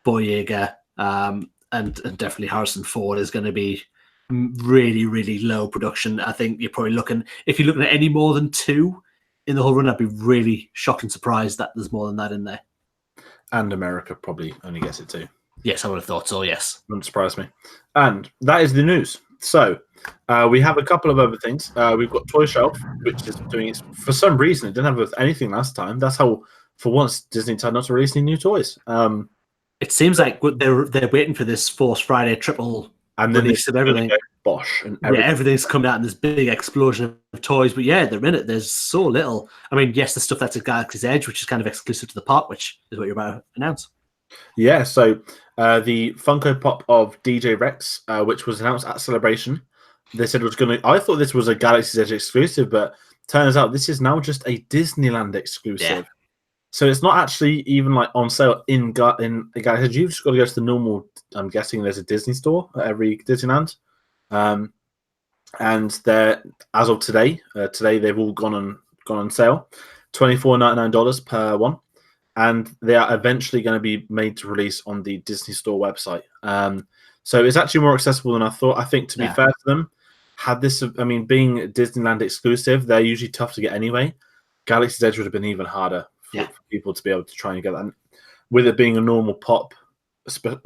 Speaker 2: Boyega, and definitely Harrison Ford is going to be really, really low production. I think you're probably looking, if you're looking at any more than 2 in the whole run, I'd be really shocked and surprised that there's more than that in there.
Speaker 1: And America probably only gets it 2.
Speaker 2: Yes, I would have thought so, yes.
Speaker 1: Wouldn't surprise me. And that is the news. So We have a couple of other things. We've got Toy Shelf, which is doing it for some reason. It didn't have anything last time. That's how, for once, Disney decided not to release any new toys.
Speaker 2: It seems like they're waiting for this Force Friday triple
Speaker 1: and then
Speaker 2: release of everything.
Speaker 1: Bosh and
Speaker 2: everything's coming out in this big explosion of toys. But yeah, they're in it. There's so little. I mean, yes, the stuff that's at Galaxy's Edge, which is kind of exclusive to the park, which is what you're about to announce.
Speaker 1: Yeah, so the Funko Pop of DJ Rex, which was announced at Celebration, they said it was going to. I thought this was a Galaxy's Edge exclusive, but turns out this is now just a Disneyland exclusive.
Speaker 2: Yeah.
Speaker 1: So it's not actually even like on sale in Galaxy's Edge. You've just got to go to the normal. I'm guessing there's a Disney store at every Disneyland, and they're as of today. Today they've all gone on sale, $24.99 per one. And they are eventually going to be made to release on the Disney Store website. So it's actually more accessible than I thought. I think, to be fair to them, had this, I mean, being Disneyland exclusive, they're usually tough to get anyway. Galaxy's Edge would have been even harder for people to be able to try and get that. And with it being a normal pop,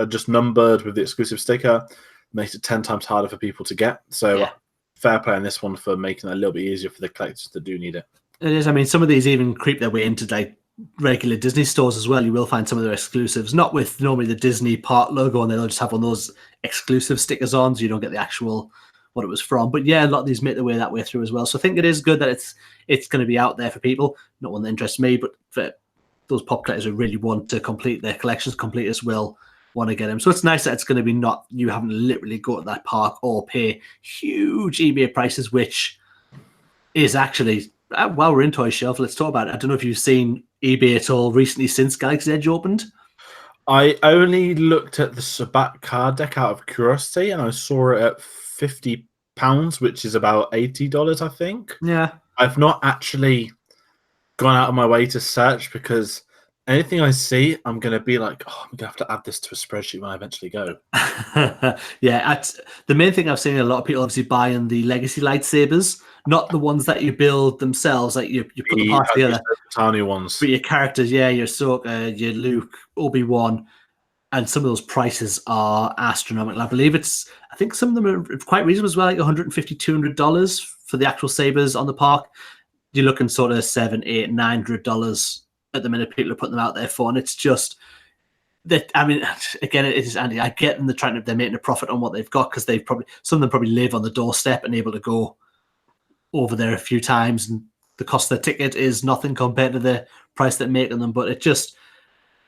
Speaker 1: just numbered with the exclusive sticker, makes it 10 times harder for people to get. So fair play on this one for making it a little bit easier for the collectors that do need it.
Speaker 2: It is. I mean, some of these even creep their way into like regular Disney stores as well. You will find some of their exclusives, not with normally the Disney park logo, and they'll just have one of those exclusive stickers on, so you don't get the actual what it was from. But yeah, a lot of these make their way that way through as well. So I think it is good that it's going to be out there for people. Not one that interests me, but for those pop collectors who really want to complete their collections, completers will want to get them. So it's nice that it's going to be not you having to literally go to that park or pay huge eBay prices, which is actually. While we're in Toy Shelf, let's talk about it. I don't know if you've seen eBay at all recently since Galaxy's Edge opened.
Speaker 1: I only looked at the Sabat card deck out of curiosity, and I saw it at £50, which is about $80, I think.
Speaker 2: Yeah.
Speaker 1: I've not actually gone out of my way to search because anything I see, I'm going to be like, oh, I'm going to have to add this to a spreadsheet when I eventually go.
Speaker 2: The main thing I've seen a lot of people obviously buying the Legacy lightsabers, not the ones that you build themselves, like you put the parts together.
Speaker 1: Tiny ones.
Speaker 2: But your characters, your Ahsoka, your Luke, Obi-Wan, and some of those prices are astronomical. I think some of them are quite reasonable as well, like $150, $200 for the actual sabers on the park. You're looking sort of $700, $800, $900 at the minute people are putting them out there for, and it's just that. I mean, again, it is Andy. I get them; they're making a profit on what they've got because some of them probably live on the doorstep and able to go over there a few times, and the cost of the ticket is nothing compared to the price they're making them. But it just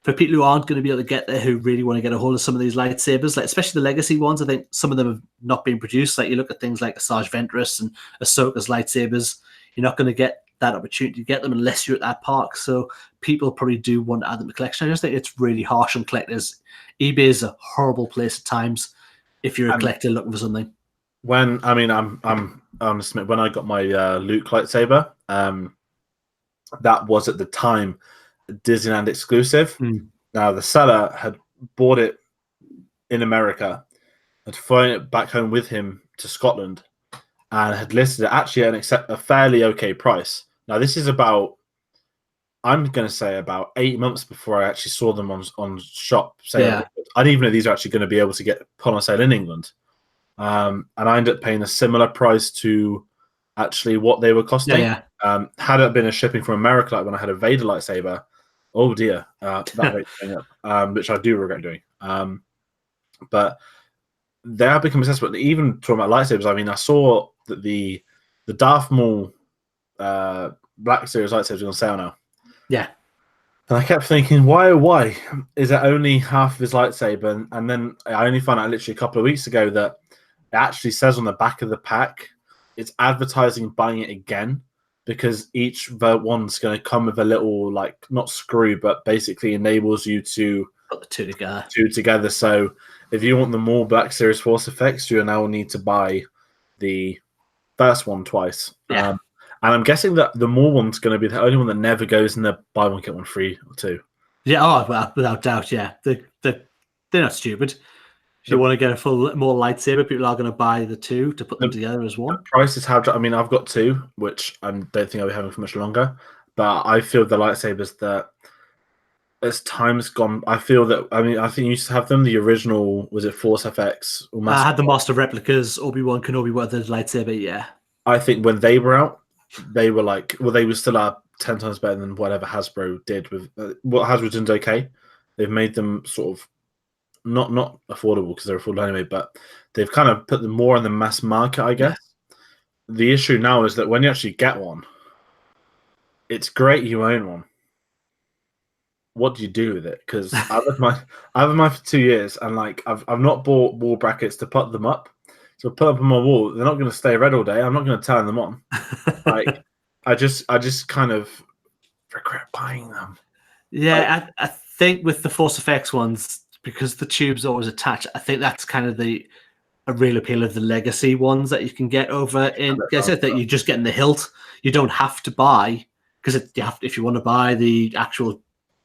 Speaker 2: for people who aren't going to be able to get there, who really want to get a hold of some of these lightsabers, like especially the legacy ones, I think some of them have not been produced. Like you look at things like Asajj Ventress and Ahsoka's lightsabers, you're not going to get that opportunity to get them unless you're at that park. So people probably do want to add them to collection. I just think it's really harsh on collectors. eBay is a horrible place at times if you're a collector looking for something.
Speaker 1: When I'm honest, when I got my Luke lightsaber, that was at the time a Disneyland exclusive. Now the seller had bought it in America, had flown it back home with him to Scotland, and had listed it actually at a fairly okay price. Now this is about, I'm going to say about 8 months before I actually saw them on shop sale. Yeah. I didn't even know these are actually going to be able to get put on sale in England. And I ended up paying a similar price to actually what they were costing. Had it been a shipping from America, like when I had a Vader lightsaber, oh dear, that rate's going up, which I do regret doing. But they have become accessible. Even talking about lightsabers, I mean, I saw that the Darth Maul Black Series lightsabers are on sale now.
Speaker 2: Yeah.
Speaker 1: And I kept thinking, why is it only half of his lightsaber? And then I only found out literally a couple of weeks ago that it actually says on the back of the pack, it's advertising buying it again because each one's going to come with a little, like, not screw, but basically enables you to
Speaker 2: put the two
Speaker 1: together. So if you want the more Black Series Force effects, you now need to buy the first one twice.
Speaker 2: Yeah.
Speaker 1: And I'm guessing that the more one's going to be the only one that never goes in the buy one get one free or two.
Speaker 2: Yeah, well, without doubt, yeah. They're not stupid. If you want to get a full more lightsaber, people are going to buy the two to put them together as one.
Speaker 1: The prices have. I mean, I've got two, which I don't think I'll be having for much longer. But I feel the lightsabers that as time's gone, I feel that I think you used to have them. The original was it Force FX or
Speaker 2: I
Speaker 1: Master?
Speaker 2: had the Master replicas, Obi-Wan Kenobi with the lightsaber. Yeah,
Speaker 1: I think when they were out, they were like, well, they were still 10 times better than whatever Hasbro did with what Hasbro did okay. They've made them sort of not affordable because they're affordable anyway, but they've kind of put them more on the mass market, I guess. Yeah. The issue now is that when you actually get one, it's great you own one. What do you do with it? Because I've had mine for 2 years, and like I've not bought wall brackets to put them up. So put up on my wall, they're not going to stay red all day. I'm not going to turn them on. Like I just kind of regret buying them.
Speaker 2: Yeah, I think with the Force FX ones, because the tube's always attached, I think that's kind of a real appeal of the legacy ones that you can get over in. I said that you're just getting the hilt. You don't have to buy because if you want to buy the actual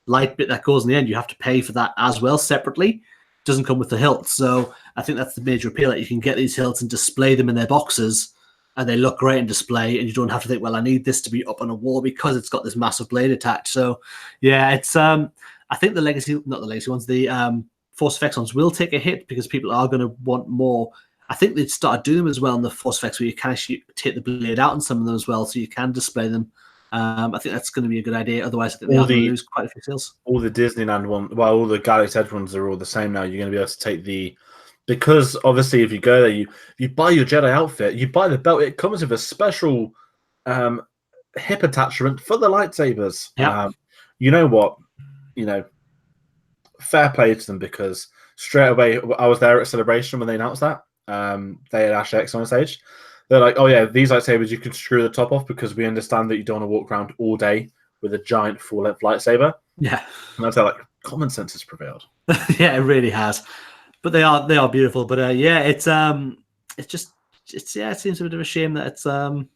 Speaker 2: light bit that goes in the end, you have to pay for that as well separately. It doesn't come with the hilt. So I think that's the major appeal, that you can get these hilts and display them in their boxes, and they look great in display, and you don't have to think, well, I need this to be up on a wall because it's got this massive blade attached. So yeah, it's I think the not the legacy ones, the Force FX ones will take a hit because people are going to want more. I think they'd started doing them as well in the Force FX, where you can actually take the blade out on some of them as well, so you can display them. I think that's going to be a good idea. Otherwise, I think they are going to lose quite a few sales.
Speaker 1: All the Disneyland ones, well, all the Galaxy Edge ones are all the same now. You're going to be able to take because obviously if you go there, you buy your Jedi outfit, you buy the belt. It comes with a special hip attachment for the lightsabers.
Speaker 2: Yeah.
Speaker 1: You know what? Fair play to them, because straight away I was there at Celebration when they announced that. They had Ash X on stage. They're like, oh yeah, these lightsabers you can screw the top off because we understand that you don't want to walk around all day with a giant full-length lightsaber.
Speaker 2: Yeah.
Speaker 1: And I was like, common sense has prevailed.
Speaker 2: Yeah, it really has. But they are beautiful. But yeah, it seems a bit of a shame that it's come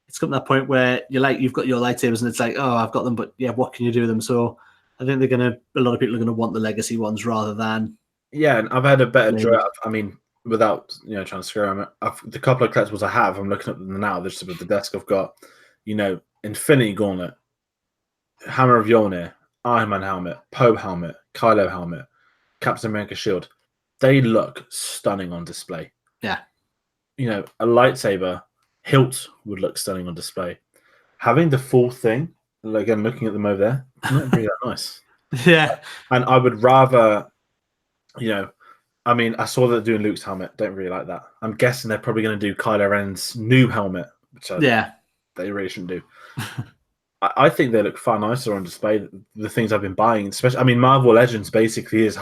Speaker 2: to that point where you've got your lightsabers and it's like, oh, I've got them, but yeah, what can you do with them? So I think a lot of people are gonna want the legacy ones rather than.
Speaker 1: Yeah, and I've had a better draft. I mean, without trying to scare them, the couple of collectibles I have, I'm looking at them now. There's with the desk. I've got, Infinity Gauntlet, Hammer of Mjolnir, Iron Man helmet, Poe helmet, Kylo helmet, Captain America shield. They look stunning on display.
Speaker 2: Yeah.
Speaker 1: A lightsaber hilt would look stunning on display. Having the full thing, again, looking at them over there, not really that nice.
Speaker 2: Yeah.
Speaker 1: And I would rather, I saw that they're doing Luke's helmet. Don't really like that. I'm guessing they're probably going to do Kylo Ren's new helmet, which they really shouldn't do. I think they look far nicer on display. The things I've been buying, especially, Marvel Legends basically is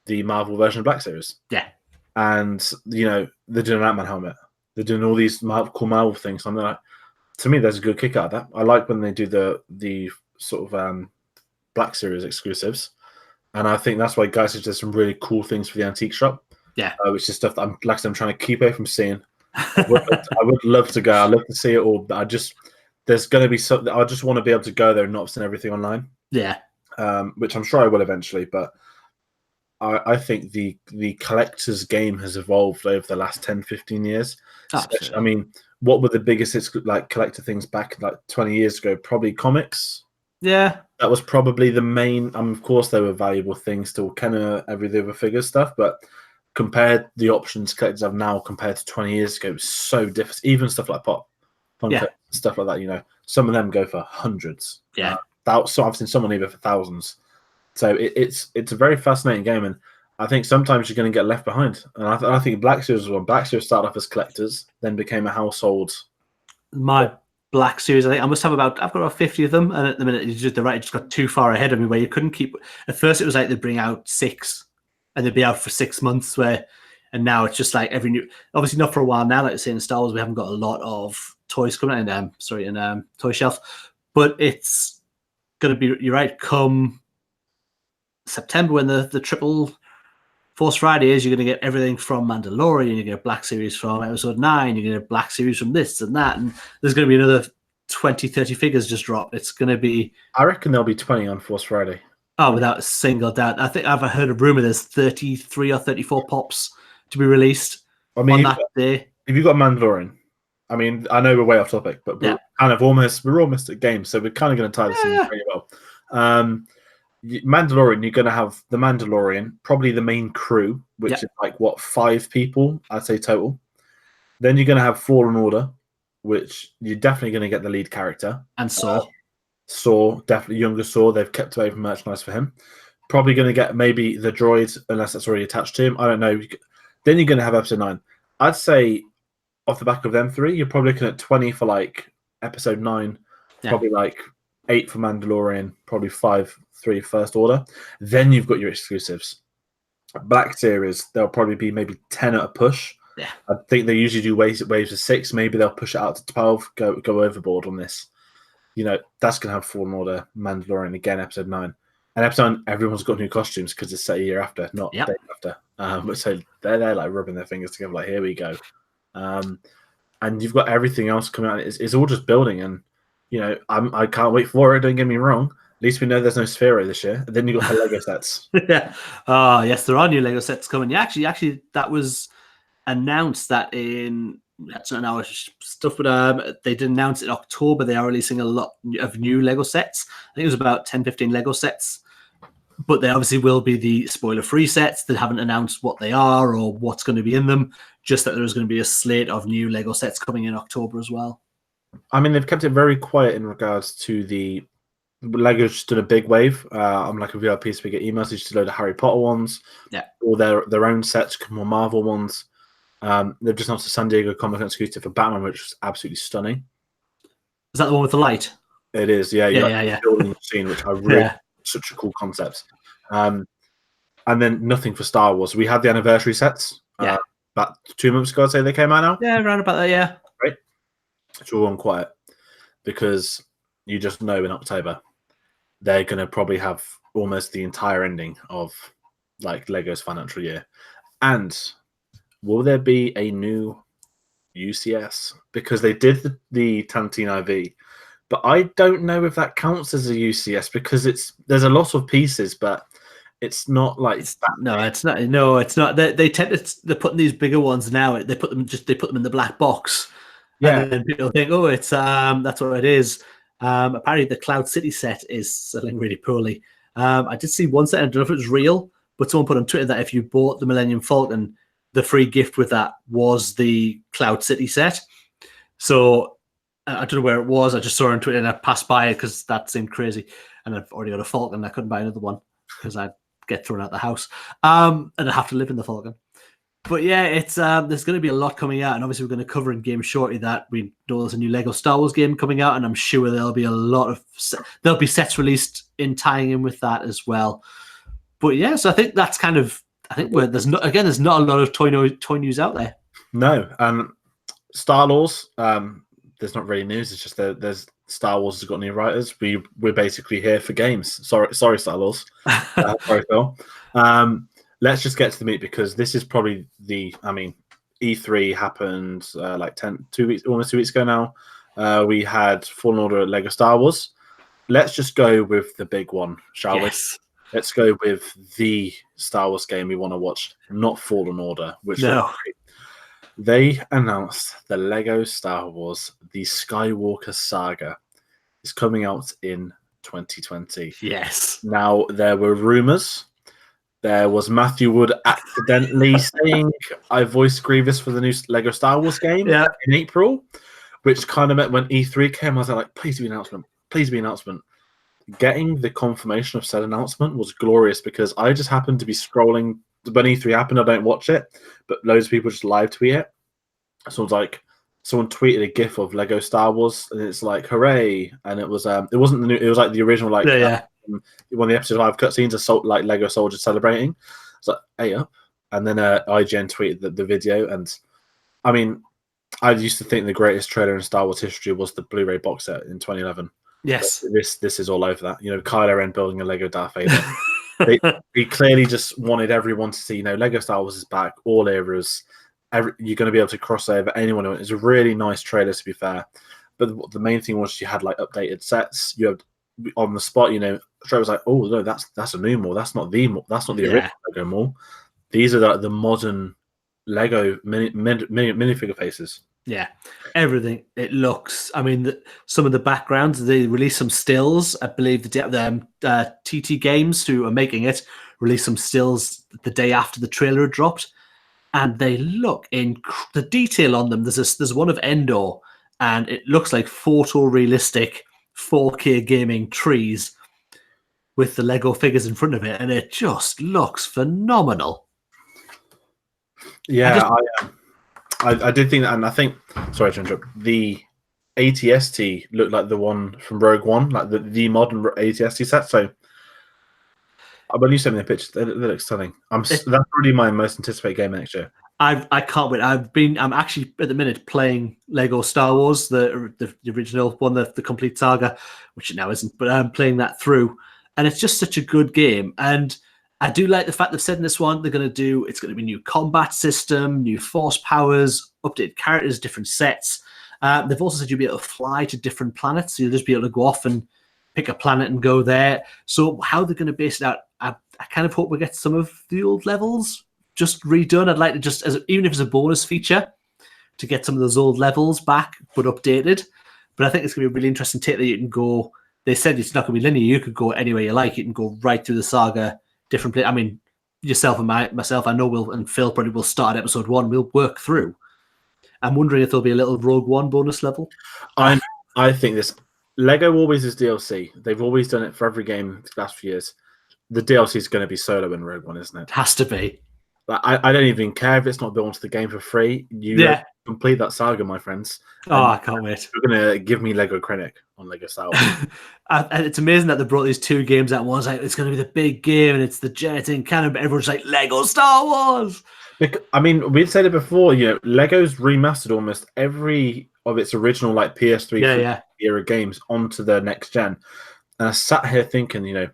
Speaker 1: the Marvel version of Black Series.
Speaker 2: Yeah.
Speaker 1: And, they're doing an Ant-Man helmet. They're doing all these cool Marvel things. I'm like, to me, there's a good kick out of that. I like when they do the sort of Black Series exclusives. And I think that's why guys does some really cool things for the antique shop.
Speaker 2: Yeah.
Speaker 1: Which is stuff that I'm trying to keep away from seeing. I would love to go. I'd love to see it all. But there's going to be something. I just want to be able to go there and not send everything online.
Speaker 2: Yeah.
Speaker 1: Which I'm sure I will eventually. But I think the collector's game has evolved over the last 10, 15 years. What were the biggest collector things back 20 years ago? Probably comics.
Speaker 2: Yeah.
Speaker 1: That was probably the main. Of course, there were valuable things still, every other figure stuff, but compared the options collectors have now compared to 20 years ago, it's so different. Even stuff like pop, stuff like that. Some of them go for hundreds.
Speaker 2: Yeah.
Speaker 1: So I've seen someone even for thousands. So it's a very fascinating game, and I think sometimes you're going to get left behind. And I think Black Series was one. Black Series started off as collectors, then became a household.
Speaker 2: My Black Series, I think I must have I've got about 50 of them, and at the minute, it just got too far ahead of me where you couldn't keep. At first, it was like they'd bring out 6, and they'd be out for 6 months. And now it's just like every new. Obviously, not for a while now. Like I say in Star Wars, we haven't got a lot of toys coming out in toy shelf, but it's going to be. You're right. Come September, when the triple Force Friday is, you're going to get everything from Mandalorian. You get a Black Series from Episode 9. You're going to get a Black Series from this and that. And there's going to be another 20, 30 figures just dropped. It's going to be...
Speaker 1: I reckon there'll be 20 on Force Friday.
Speaker 2: Oh, without a single doubt. I think I've heard a rumor there's 33 or 34 pops to be released on that day.
Speaker 1: If you've got Mandalorian, I know we're way off topic, but we're almost at games, so we're kind of going to tie this in pretty well. Mandalorian, you're going to have the Mandalorian, probably the main crew, which is like, what, 5 people, I'd say, total. Then you're going to have Fallen Order, which you're definitely going to get the lead character.
Speaker 2: And Saw.
Speaker 1: Saw, definitely younger Saw. They've kept away from merchandise for him. Probably going to get maybe the droid, unless that's already attached to him. I don't know. Then you're going to have episode 9. I'd say off the back of them 3, you're probably looking at 20 for like episode 9, probably like 8 for Mandalorian, probably 5, 3 First Order. Then you've got your exclusives. Black Series, there'll probably be maybe 10 at a push.
Speaker 2: Yeah,
Speaker 1: I think they usually do waves of 6. Maybe they'll push it out to 12. Go overboard on this. That's gonna have Fallen Order, Mandalorian again, episode 9. And episode 9, everyone's got new costumes because it's set a year after, not day after. So they're like rubbing their fingers together, like, here we go. And you've got everything else coming out. It's all just building, and I can't wait for it. Don't get me wrong. At least we know there's no Sphero this year. And then you got the Lego sets.
Speaker 2: Yeah. Oh yes, there are new Lego sets coming. Yeah, actually, that was announced that in that's not our stuff, but they did announce it in October. They are releasing a lot of new Lego sets. I think it was about 10, 15 Lego sets. But they obviously will be the spoiler-free sets. They haven't announced what they are or what's going to be in them. Just that there's going to be a slate of new Lego sets coming in October as well.
Speaker 1: I mean, they've kept it very quiet in regards to the Lego's just done a big wave. I'm like a VIP, so we get emails. They just a load of Harry Potter ones.
Speaker 2: Yeah.
Speaker 1: Or their own sets, more Marvel ones. They've just announced a San Diego Comic-Con exclusive for Batman, which is absolutely stunning.
Speaker 2: Is that the one with the light?
Speaker 1: It is, yeah.
Speaker 2: Yeah.
Speaker 1: Building scene, which I really such a cool concept. And then nothing for Star Wars. We had the anniversary sets. About 2 months ago, I'd say they came out now.
Speaker 2: Yeah, around about that, yeah.
Speaker 1: Right. It's all on quiet because you just know in October they're going to probably have almost the entire ending of like Lego's financial year. And will there be a new UCS? Because they did the Tantine IV, but I don't know if that counts as a UCS because there's a lot of pieces, but it's not like
Speaker 2: it's not. No, it's not. They tend to they're putting these bigger ones now. They put them in the black box. Yeah, and then people think, oh, it's that's what it is. Apparently, the Cloud City set is selling really poorly. I did see one set. I don't know if it was real, but someone put on Twitter that if you bought the Millennium Falcon, the free gift with that was the Cloud City set. So I don't know where it was. I just saw it on Twitter and I passed by it because that seemed crazy. And I've already got a Falcon. I couldn't buy another one because I'd get thrown out the house. And I'd have to live in the Falcon. But yeah, it's there's going to be a lot coming out. And obviously we're going to cover in game shortly that we know there's a new Lego Star Wars game coming out. And I'm sure there'll be a lot of there'll be sets released in tying in with that as well. But yeah, so I think that's kind of there's not a lot of toy news out there.
Speaker 1: No, Star Wars. There's not really news. It's just there's Star Wars has got new writers. We're basically here for games. Sorry, Star Wars. Sorry, Phil. Let's just get to the meat because this is probably E3 happened like almost 2 weeks ago now. We had Fallen Order at Lego Star Wars. Let's just go with the big one, shall we? Let's go with the Star Wars game we want to watch, not Fallen Order, which they announced the Lego Star Wars, the Skywalker Saga, is coming out in 2020.
Speaker 2: Yes.
Speaker 1: Now, there were rumors. There was Matthew Wood accidentally saying, I voiced Grievous for the new Lego Star Wars game in April, which kind of meant when E3 came, I was like, please be an announcement. Please be an announcement. Getting the confirmation of said announcement was glorious because I just happened to be scrolling when E3 happened. I don't watch it, but loads of people just live tweet it. So it's like someone tweeted a GIF of Lego Star Wars, and it's like hooray! And it wasn't the new. It was like the original, like one of the episode 5 cutscenes of like Lego soldiers celebrating. It's like hey up, and then IGN tweeted the video, and I mean, I used to think the greatest trailer in Star Wars history was the Blu-ray box set in 2011.
Speaker 2: Yes,
Speaker 1: this is all over that. Kylo Ren building a Lego Darth Vader. they clearly just wanted everyone to see. Lego Star Wars is back. All eras. You're going to be able to cross over anyone. It's a really nice trailer, to be fair. But the main thing was you had like updated sets. You had on the spot. Trey was like, "Oh no, that's a new mall. That's not the original Lego mall. These are the modern Lego minifigure faces."
Speaker 2: Yeah, everything. It looks. I mean, some of the backgrounds. They released some stills. I believe the TT Games, who are making it, released some stills the day after the trailer had dropped, and they look the detail on them. There's one of Endor, and it looks like photorealistic 4K gaming trees with the Lego figures in front of it, and it just looks phenomenal.
Speaker 1: Yeah, I did think that, and I think, sorry to interrupt, the ATST looked like the one from Rogue One, like the modern ATST set. So, when you sent me the pictures, they look stunning. That's really my most anticipated game next year.
Speaker 2: I can't wait. I'm actually at the minute playing Lego Star Wars, the original one, the complete saga, which it now isn't, but I'm playing that through, and it's just such a good game. And I do like the fact they've said in this one it's going to be new combat system, new force powers, updated characters, different sets. They've also said you'll be able to fly to different planets, so you'll just be able to go off and pick a planet and go there. So how they're going to base it out, I kind of hope we get some of the old levels just redone. I'd like to just, even if it's a bonus feature, to get some of those old levels back, but updated. But I think it's going to be a really interesting take that you can go. They said it's not going to be linear. You could go anywhere you like. You can go right through the saga, different places. I mean, yourself and myself, I know and Phil probably will start at episode 1. We'll work through. I'm wondering if there'll be a little Rogue One bonus level.
Speaker 1: I think this Lego always is DLC. They've always done it for every game the last few years. The DLC is going to be solo in Rogue One, isn't it?
Speaker 2: It has to be.
Speaker 1: I don't even care if it's not built into the game for free. You complete that saga, my friends.
Speaker 2: Oh, I can't wait.
Speaker 1: You're going to give me Lego Krennic on Lego Star Wars.
Speaker 2: And it's amazing that they brought these 2 games out. One's like, it's going to be the big game, and it's the Jet in canon, but everyone's like, Lego Star Wars!
Speaker 1: I mean, we've said it before, Lego's remastered almost every of its original like PS3 era games onto the next gen. And I sat here thinking,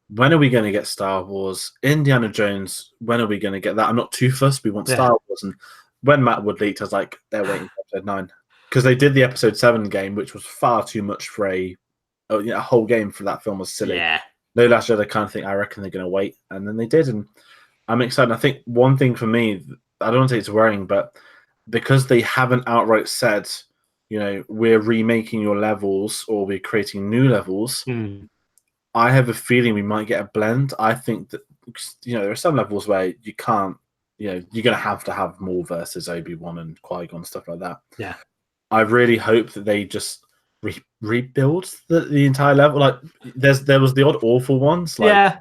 Speaker 1: when are we going to get Star Wars? Indiana Jones, when are we going to get that? I'm not too fussed. We want Star Wars. And when Matt Wood leaked, I was like, they're waiting for episode 9. Because they did the episode 7 game, which was far too much for a whole game for that film was silly.
Speaker 2: Yeah.
Speaker 1: No Last Jedi kind of thing, I reckon they're going to wait. And then they did. And I'm excited. I think one thing for me, I don't want to say it's worrying, but because they haven't outright said, we're remaking your levels or we're creating new levels, I have a feeling we might get a blend. I think that, there are some levels where you can't, you're going to have Maul versus Obi-Wan and Qui-Gon, stuff like that.
Speaker 2: Yeah.
Speaker 1: I really hope that they just rebuild the entire level. Like, there was the odd awful ones. Like,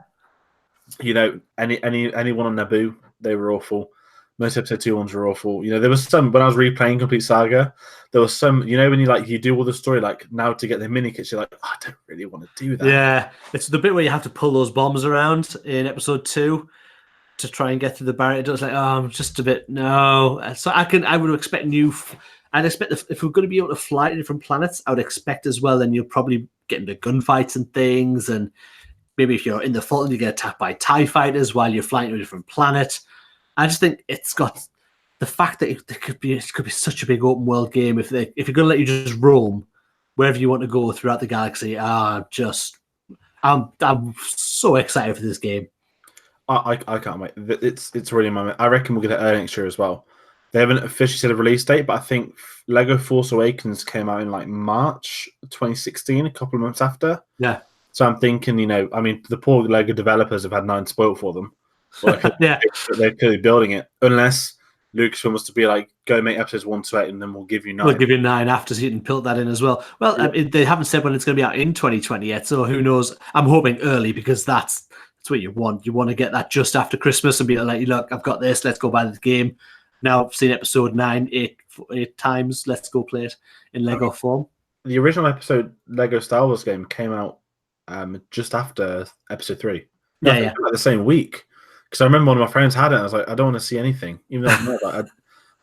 Speaker 1: anyone on Naboo, they were awful. Most episode 2 ones were awful. There was some when I was replaying Complete Saga. There was some, when you do all the story, like now to get the mini kits, you're like, I don't really want to do that.
Speaker 2: Yeah, it's the bit where you have to pull those bombs around in episode 2 to try and get through the barrier. It's like, I'm just a bit no. So I would expect I'd expect if we're going to be able to fly to different planets, I would expect as well. Then you'll probably get into gunfights and things, and maybe if you're in the Fulton, you get attacked by TIE fighters while you're flying to a different planet. I just think it's got the fact that it could be such a big open world game if you're going to let you just roam wherever you want to go throughout the galaxy. I'm so excited for this game.
Speaker 1: I can't wait. It's really my. I reckon we're going to earn next year as well. They haven't officially said a release date, but I think Lego Force Awakens came out in like March 2016, a couple of months after.
Speaker 2: Yeah.
Speaker 1: So I'm thinking, the poor Lego developers have had 9 spoiled for them. They're clearly building it, unless Lucasfilm was to be like, go make episodes 1 to 8, and then we'll give you 9.
Speaker 2: We'll give you 9 after, so you can put that in as well. Well, they haven't said when it's going to be out in 2020 yet, so who knows? I'm hoping early because that's what you want. You want to get that just after Christmas and be like, look, I've got this. Let's go buy the game. Now I've seen episode 9 eight times. Let's go play it in Lego form.
Speaker 1: The original episode Lego Star Wars game came out just after episode 3.
Speaker 2: Yeah.
Speaker 1: Like the same week. Because I remember one of my friends had it, and I was like, I don't want to see anything, even though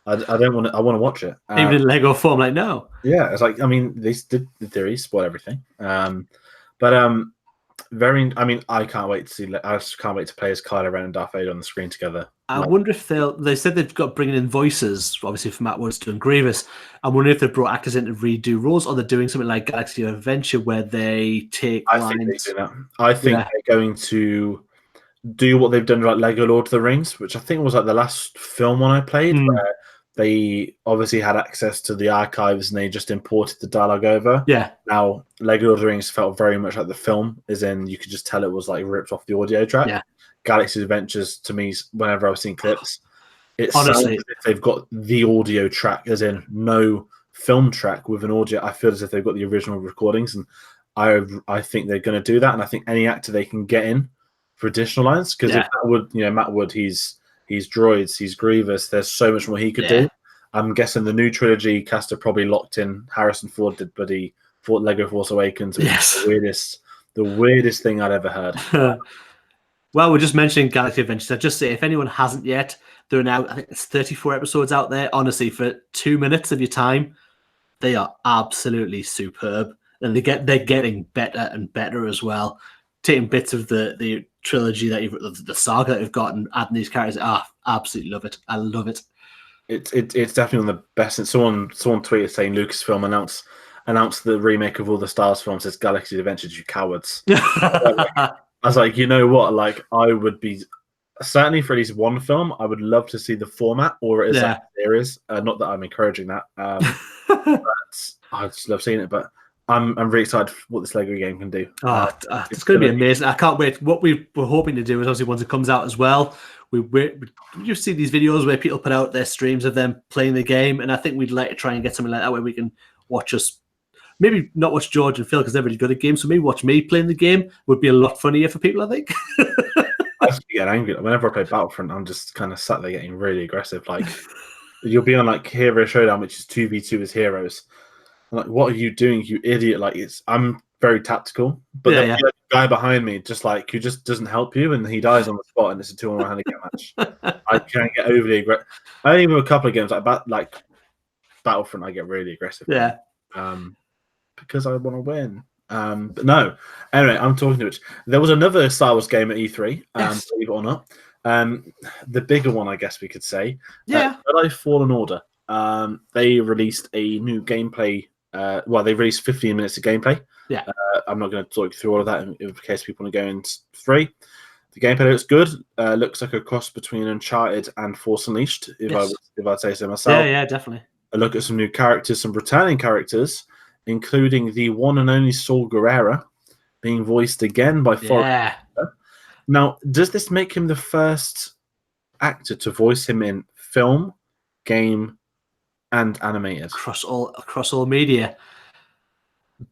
Speaker 1: I don't want to. I want to watch it.
Speaker 2: Even in Lego form, like no.
Speaker 1: Yeah, it's like they did the theory spoil everything. I can't wait to see. I just can't wait to play as Kylo Ren and Darth Vader on the screen together.
Speaker 2: I wonder if they said they've got bringing in voices, obviously for Matt Woods doing Grievous. I wonder if they brought actors in to redo roles, or they're doing something like Galaxy of Adventure where they take lines.
Speaker 1: Think they do that. I think they're going to do what they've done like Lego Lord of the Rings, which I think was like the last film one I played, where they obviously had access to the archives and they just imported the dialogue over.
Speaker 2: Yeah.
Speaker 1: Now, Lego Lord of the Rings felt very much like the film, as in you could just tell it was like ripped off the audio track.
Speaker 2: Yeah.
Speaker 1: Galaxy's Adventures, to me, whenever I've seen clips, it sounds
Speaker 2: Honestly,
Speaker 1: as if they've got the audio track, as in no film track with an audio. I feel as if they've got the original recordings, and I think they're going to do that. And I think any actor they can get in for additional lines, because if Matt Wood, he's droids, he's Grievous. There's so much more he could do. I'm guessing the new trilogy cast have probably locked in Harrison Ford did, but he fought Lego Force Awakens, which is the weirdest thing I'd ever heard.
Speaker 2: Well, we're just mentioning Galaxy Adventures. I'd just say, if anyone hasn't yet, there are now, I think it's 34 episodes out there. Honestly, for 2 minutes of your time, they are absolutely superb. And they're getting better and better as well. Taking bits of the trilogy the saga that you've got and adding these characters. Absolutely love it. I love it.
Speaker 1: It's definitely one of the best. And someone tweeted saying Lucasfilm announced the remake of all the Star Wars films as Galaxy Adventures, you cowards. I was like, you know what? Like, I would be certainly for at least one film. I would love to see the format, or it is like a series. Not that I'm encouraging that, but I just love seeing it. But I'm really excited for what this Lego game can do.
Speaker 2: It's going to be amazing. I can't wait. What we were hoping to do is obviously once it comes out as well, you see these videos where people put out their streams of them playing the game, and I think we'd like to try and get something like that where we can watch us. Maybe not watch George and Phil because they're really good at games. So maybe watch me playing the game would be a lot funnier for people, I think.
Speaker 1: I just get angry. Whenever I play Battlefront, I'm just kind of sat there getting really aggressive. Like, you'll be on like Hero Showdown, which is 2v2 as heroes. I'm like, what are you doing, you idiot? Like, I'm very tactical, but the guy behind me just like who just doesn't help you, and he dies on the spot, and it's a 2-on-1 handicap match. I can't get overly aggressive. Only with a couple of games like Battlefront, I get really aggressive.
Speaker 2: Yeah.
Speaker 1: Because I want to win. But no. Anyway, I'm talking to it. There was another Star Wars game at E3, believe it or not. The bigger one, I guess we could say. Jedi Fallen Order. They released a new gameplay. They released 15 minutes of gameplay.
Speaker 2: Yeah.
Speaker 1: I'm not going to talk you through all of that in case people want to go in free. The gameplay looks good. Looks like a cross between Uncharted and Force Unleashed, if I'd say so myself.
Speaker 2: Yeah, definitely.
Speaker 1: A look at some new characters, some returning characters, including the one and only Saul Gerrera, being voiced again by Forrest. Now, does this make him the first actor to voice him in film, game, and animated?
Speaker 2: Across all media?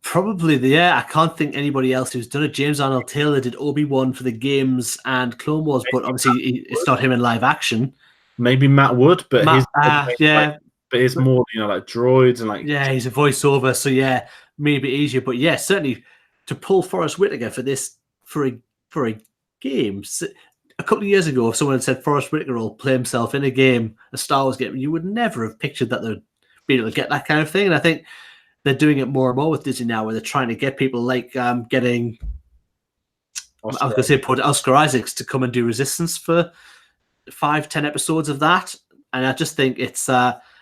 Speaker 2: Probably, I can't think anybody else who's done it. James Arnold Taylor did Obi-Wan for the games and Clone Wars, but obviously it's not him in live action.
Speaker 1: Maybe Matt Wood, but but it's more, like droids and like...
Speaker 2: Yeah, he's a voiceover, so maybe easier. But certainly to pull Forrest Whitaker for a game. A couple of years ago, if someone had said Forrest Whitaker will play himself in a game, a Star Wars game, you would never have pictured that they'd be able to get that kind of thing. And I think they're doing it more and more with Disney now, where they're trying to get people like getting... I was going to say put Oscar Isaacs to come and do Resistance for 5-10 episodes of that. And I just think it's...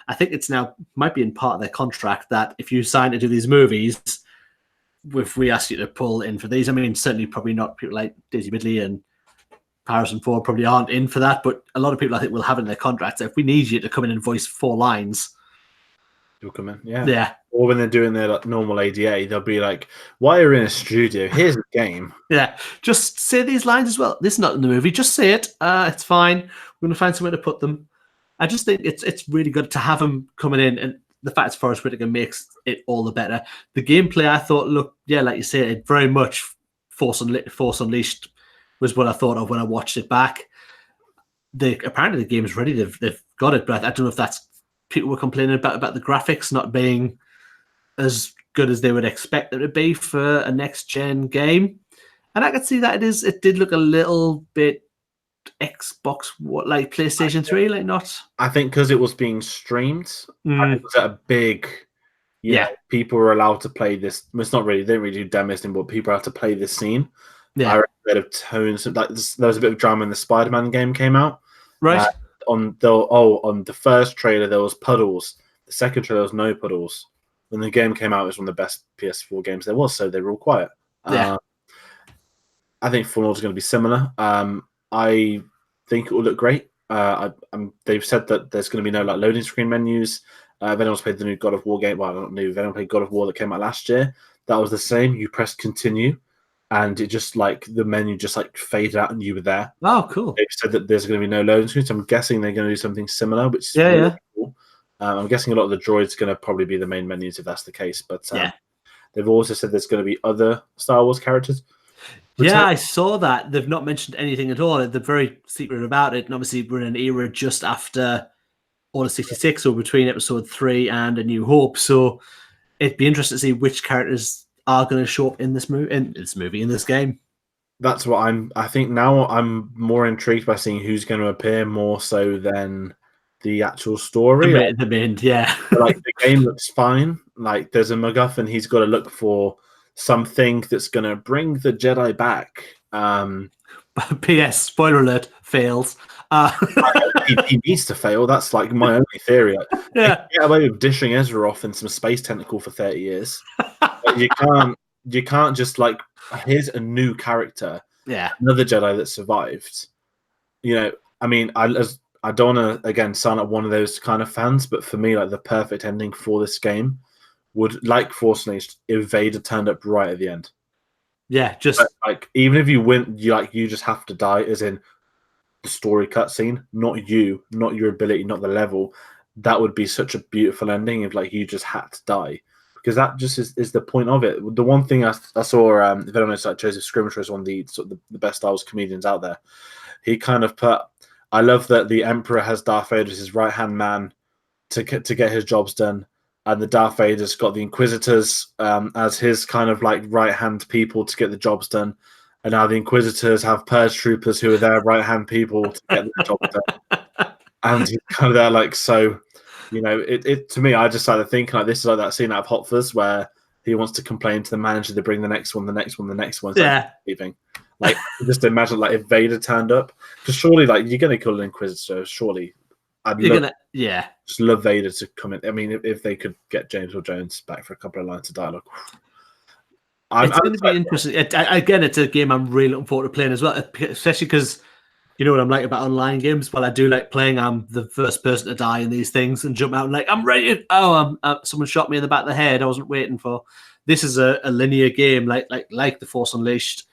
Speaker 2: I think it's now might be in part of their contract that if you sign to do these movies, if we ask you to pull in for these, I mean, certainly probably not people like Daisy Ridley and Harrison Ford probably aren't in for that, but a lot of people I think will have in their contracts. If we need you to come in and voice 4 lines,
Speaker 1: you'll come in, yeah. Or when they're doing their normal ADA, they'll be like, "Why are you in a studio? Here's a game."
Speaker 2: Yeah, just say these lines as well. This is not in the movie. Just say it. It's fine. We're going to find somewhere to put them. I just think it's really good to have him coming in, and the fact it's Forrest Whitaker makes it all the better. The gameplay, I thought, looked, like you say, it very much Force Unleashed was what I thought of when I watched it back. Apparently the game's ready. They've got it, but I don't know if that's people were complaining about the graphics not being as good as they would expect them to be for a next-gen game. And I could see that it did look a little bit Xbox, like PlayStation 3, like not.
Speaker 1: I think because it was being streamed, it was at a big. People were allowed to play this. It's not really, they don't really do demos anymore, but people have to play this scene. I read a bit of tones. Like there was a bit of drama when the Spider-Man game came out.
Speaker 2: Right.
Speaker 1: On the first trailer there was puddles. The second trailer was no puddles. When the game came out, it was one of the best PS4 games there was, so they were all quiet. I think Fallen Order is going to be similar. I think it will look great. They've said that there's going to be no like loading screen menus. If anyone's played the new God of War game, well, not new. If anyone played God of War that came out last year, that was the same. You press continue, and it just like the menu just like faded out, and you were there.
Speaker 2: Oh, cool.
Speaker 1: They've said that there's going to be no loading screens. I'm guessing they're going to do something similar, which is
Speaker 2: Yeah.
Speaker 1: cool. I'm guessing a lot of the droids are going to probably be the main menus if that's the case. But
Speaker 2: Yeah.
Speaker 1: they've also said there's going to be other Star Wars characters.
Speaker 2: Yeah, I saw that. They've not mentioned anything at all. They're very secret about it. And obviously, we're in an era just after Order 66, or between Episode 3 and A New Hope. So it'd be interesting to see which characters are going to show up in this movie, in this game.
Speaker 1: That's what I think now I'm more intrigued by seeing who's going to appear more so than the actual story.
Speaker 2: The main, yeah.
Speaker 1: Like the game looks fine. Like there's a MacGuffin he's got to look for something that's going to bring the Jedi back.
Speaker 2: P.S. Spoiler alert, fails.
Speaker 1: He needs to fail. That's like my only theory.
Speaker 2: Yeah.
Speaker 1: Get away with dishing Ezra off in some space tentacle for 30 years. You can't just like, here's a new character.
Speaker 2: Yeah.
Speaker 1: Another Jedi that survived. You know, I mean, I don't want to, again, sound like one of those kind of fans, but for me, like the perfect ending for this game would, like Force Unleashed, if Vader turned up right at the end.
Speaker 2: Yeah, just
Speaker 1: but, like even if you win, you just have to die, as in the story cutscene, not your ability, not the level. That would be such a beautiful ending if like you just had to die, because that just is the point of it. The one thing I saw, if anyone knows, like Joseph Scrimshaw is one of the sort of the best Star Wars comedians out there. He kind of put, I love that the Emperor has Darth Vader as his right hand man to get his jobs done. And the Darth Vader's got the Inquisitors as his kind of like right-hand people to get the jobs done. And now the Inquisitors have Purge Troopers who are their right-hand people to get the job done. And he's kind of there like, so, you know, it to me, I just started thinking like this is like that scene out of Hot Fuzz where he wants to complain to the manager, they bring the next one.
Speaker 2: Yeah.
Speaker 1: Leaving. Like, just imagine like if Vader turned up, because surely like you're going to kill an Inquisitor, surely. Just love Vader to come in. I mean, if they could get James Earl Jones back for a couple of lines of dialogue,
Speaker 2: it's going to be interesting. Again, it's a game I'm really looking forward to playing as well, especially because you know what I'm like about online games. While I do like playing, I'm the first person to die in these things and jump out and like I'm ready. Someone shot me in the back of the head. I wasn't waiting for. This is a linear game, like the Force Unleashed,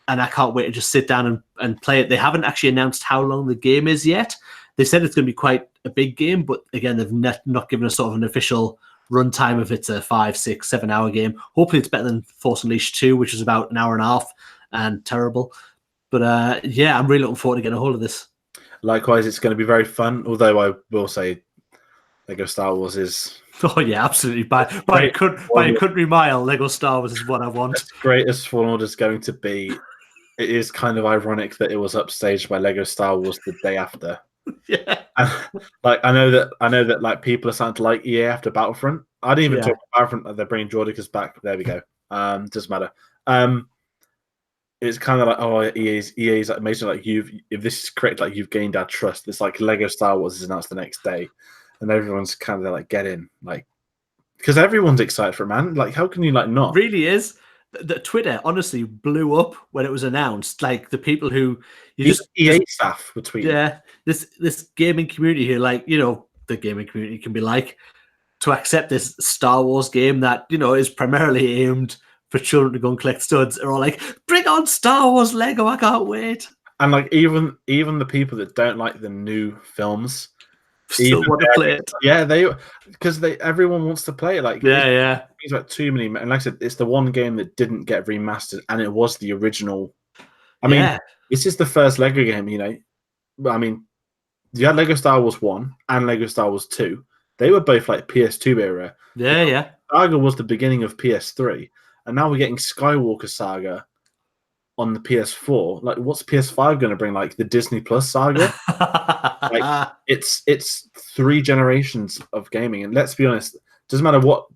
Speaker 2: and I can't wait to just sit down and play it. They haven't actually announced how long the game is yet. They said it's going to be quite a big game, but again, they've not given us sort of an official runtime if it's a 5, 6, 7 hour game. Hopefully it's better than Force Unleashed 2, which is about an hour and a half and terrible. But yeah, I'm really looking forward to getting a hold of this.
Speaker 1: Likewise, it's going to be very fun, although I will say Lego Star Wars is...
Speaker 2: Oh yeah, absolutely. By a country mile, Lego Star Wars is what I want.
Speaker 1: As great as Fallen Order is going to be, it is kind of ironic that it was upstaged by Lego Star Wars the day after.
Speaker 2: Yeah,
Speaker 1: and, like I know that like people are starting to like EA after Battlefront. I didn't even talk about Battlefront. They're bringing Jordicus back. There we go. Doesn't matter. It's kind of like EA's like amazing. Like if this is correct, like you've gained our trust. It's like Lego Star Wars is announced the next day, and everyone's kind of like get in, like because everyone's excited for it, man. Like how can you like not?
Speaker 2: It really is. The Twitter honestly blew up when it was announced. Like the people who
Speaker 1: EA staff were tweeting.
Speaker 2: Yeah, this gaming community here, like you know, the gaming community can be like to accept this Star Wars game that you know is primarily aimed for children to go and collect studs. Are all like, bring on Star Wars Lego! I can't wait.
Speaker 1: And like even the people that don't like the new films.
Speaker 2: Still want to play it.
Speaker 1: Yeah, everyone wants to play it. Like it's like too many. And like I said, it's the one game that didn't get remastered, and it was the original. I mean, this is the first Lego game. You know, I mean, you had Lego Star Wars 1 and Lego Star Wars 2. They were both like PS2 era.
Speaker 2: Yeah.
Speaker 1: Saga was the beginning of PS3, and now we're getting Skywalker Saga on the PS4. Like, what's PS5 going to bring? Like the Disney Plus Saga? Like, it's 3 generations of gaming, and let's be honest, doesn't matter what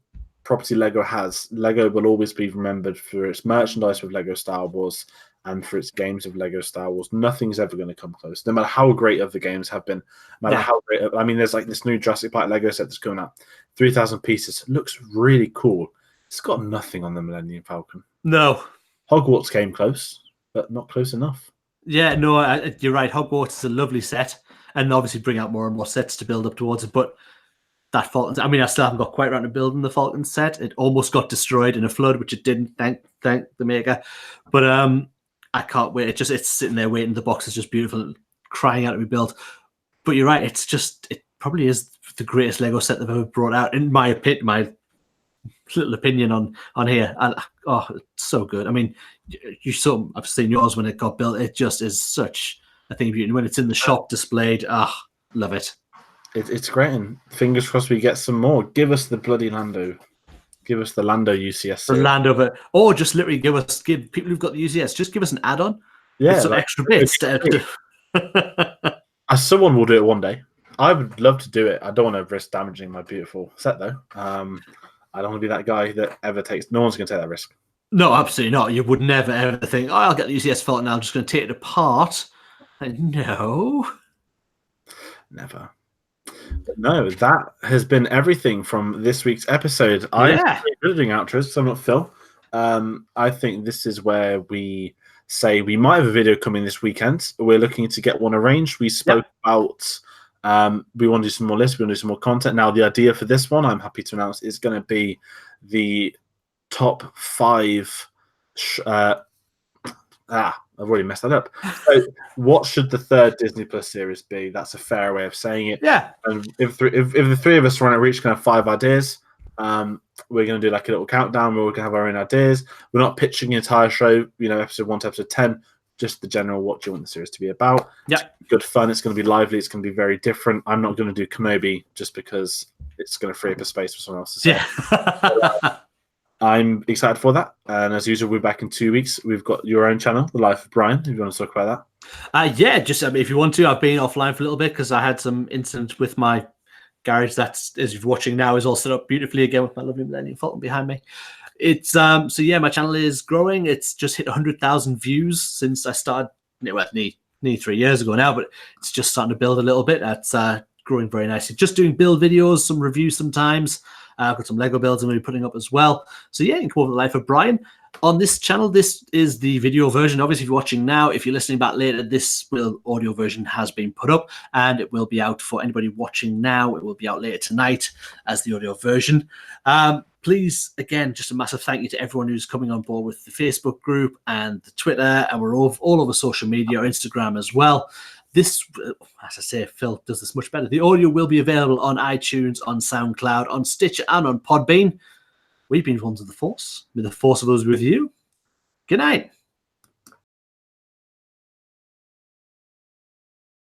Speaker 1: property Lego has, Lego will always be remembered for its merchandise with Lego Star Wars and for its games of Lego Star Wars. Nothing's ever going to come close, no matter how great of the games have been. No matter how great. I mean, there's like this new Jurassic Park Lego set that's coming out, 3,000 pieces. It looks really cool. It's got nothing on the Millennium Falcon.
Speaker 2: No.
Speaker 1: Hogwarts came close, but not close enough.
Speaker 2: Yeah, no, you're right. Hogwarts is a lovely set. and obviously bring out more and more sets to build up towards it. But that Falcon, I mean, I still haven't got quite around to building the Falcon set. It almost got destroyed in a flood, which it didn't. Thank the maker. But I can't wait. It's sitting there waiting. The box is just beautiful, crying out to be built. But you're right. It probably is the greatest Lego set they've ever brought out, in my opinion. My little opinion on here. Oh, it's so good. I mean, I've seen yours when it got built. It just is such a thing of beauty. When it's in the shop displayed, love it.
Speaker 1: It's great, and fingers crossed we get some more. Give us the bloody Lando. Give us the Lando UCS.
Speaker 2: The Lando, or just literally give people who've got the UCS, just give us an add-on.
Speaker 1: Yeah,
Speaker 2: some extra bits.
Speaker 1: As someone will do it one day. I would love to do it. I don't want to risk damaging my beautiful set, though. I don't want to be that guy that ever takes. No one's going to take that risk.
Speaker 2: No, absolutely not. You would never ever think, I'll get the UCS Falcon now. I'm just going to take it apart. No,
Speaker 1: never. But no, that has been everything from this week's episode. I'm doing outros, so I'm not Phil. I think this is where we say we might have a video coming this weekend. We're looking to get one arranged. We spoke about we want to do some more lists, we want to do some more content. Now, the idea for this one, I'm happy to announce, is going to be the top 5 I've already messed that up. So, what should the third Disney Plus series be? That's a fair way of saying it.
Speaker 2: Yeah.
Speaker 1: And if the three of us want to reach kind of 5 ideas, we're going to do like a little countdown where we're going to have our own ideas. We're not pitching an entire show, episode 1 to episode 10, just the general what do you want the series to be about.
Speaker 2: Yeah.
Speaker 1: Good fun. It's going to be lively. It's going to be very different. I'm not going to do Kenobi just because it's going to free up a space for someone else to say.
Speaker 2: Yeah.
Speaker 1: I'm excited for that. And as usual, we're back in 2 weeks. We've got your own channel, The Life of Brien, if you want to talk about
Speaker 2: that. Just if you want to, I've been offline for a little bit because I had some incident with my garage that, as you're watching now, is all set up beautifully again with my lovely Millennium Falcon behind me. It's my channel is growing. It's just hit 100,000 views since I started, nearly 3 years ago now, but it's just starting to build a little bit. That's growing very nicely. Just doing build videos, some reviews sometimes. I've got some Lego builds I'm going to be putting up as well. So you can come over to The Life of Brien. On this channel, this is the video version. Obviously, if you're watching now, if you're listening back later, this audio version has been put up and it will be out for anybody watching now. It will be out later tonight as the audio version. Please, again, just a massive thank you to everyone who's coming on board with the Facebook group and the Twitter, and we're all over social media, Instagram as well. This, as I say, Phil does this much better. The audio will be available on iTunes, on SoundCloud, on Stitcher, and on Podbean. We've been ones of the Force. May the Force of those with you. Good night.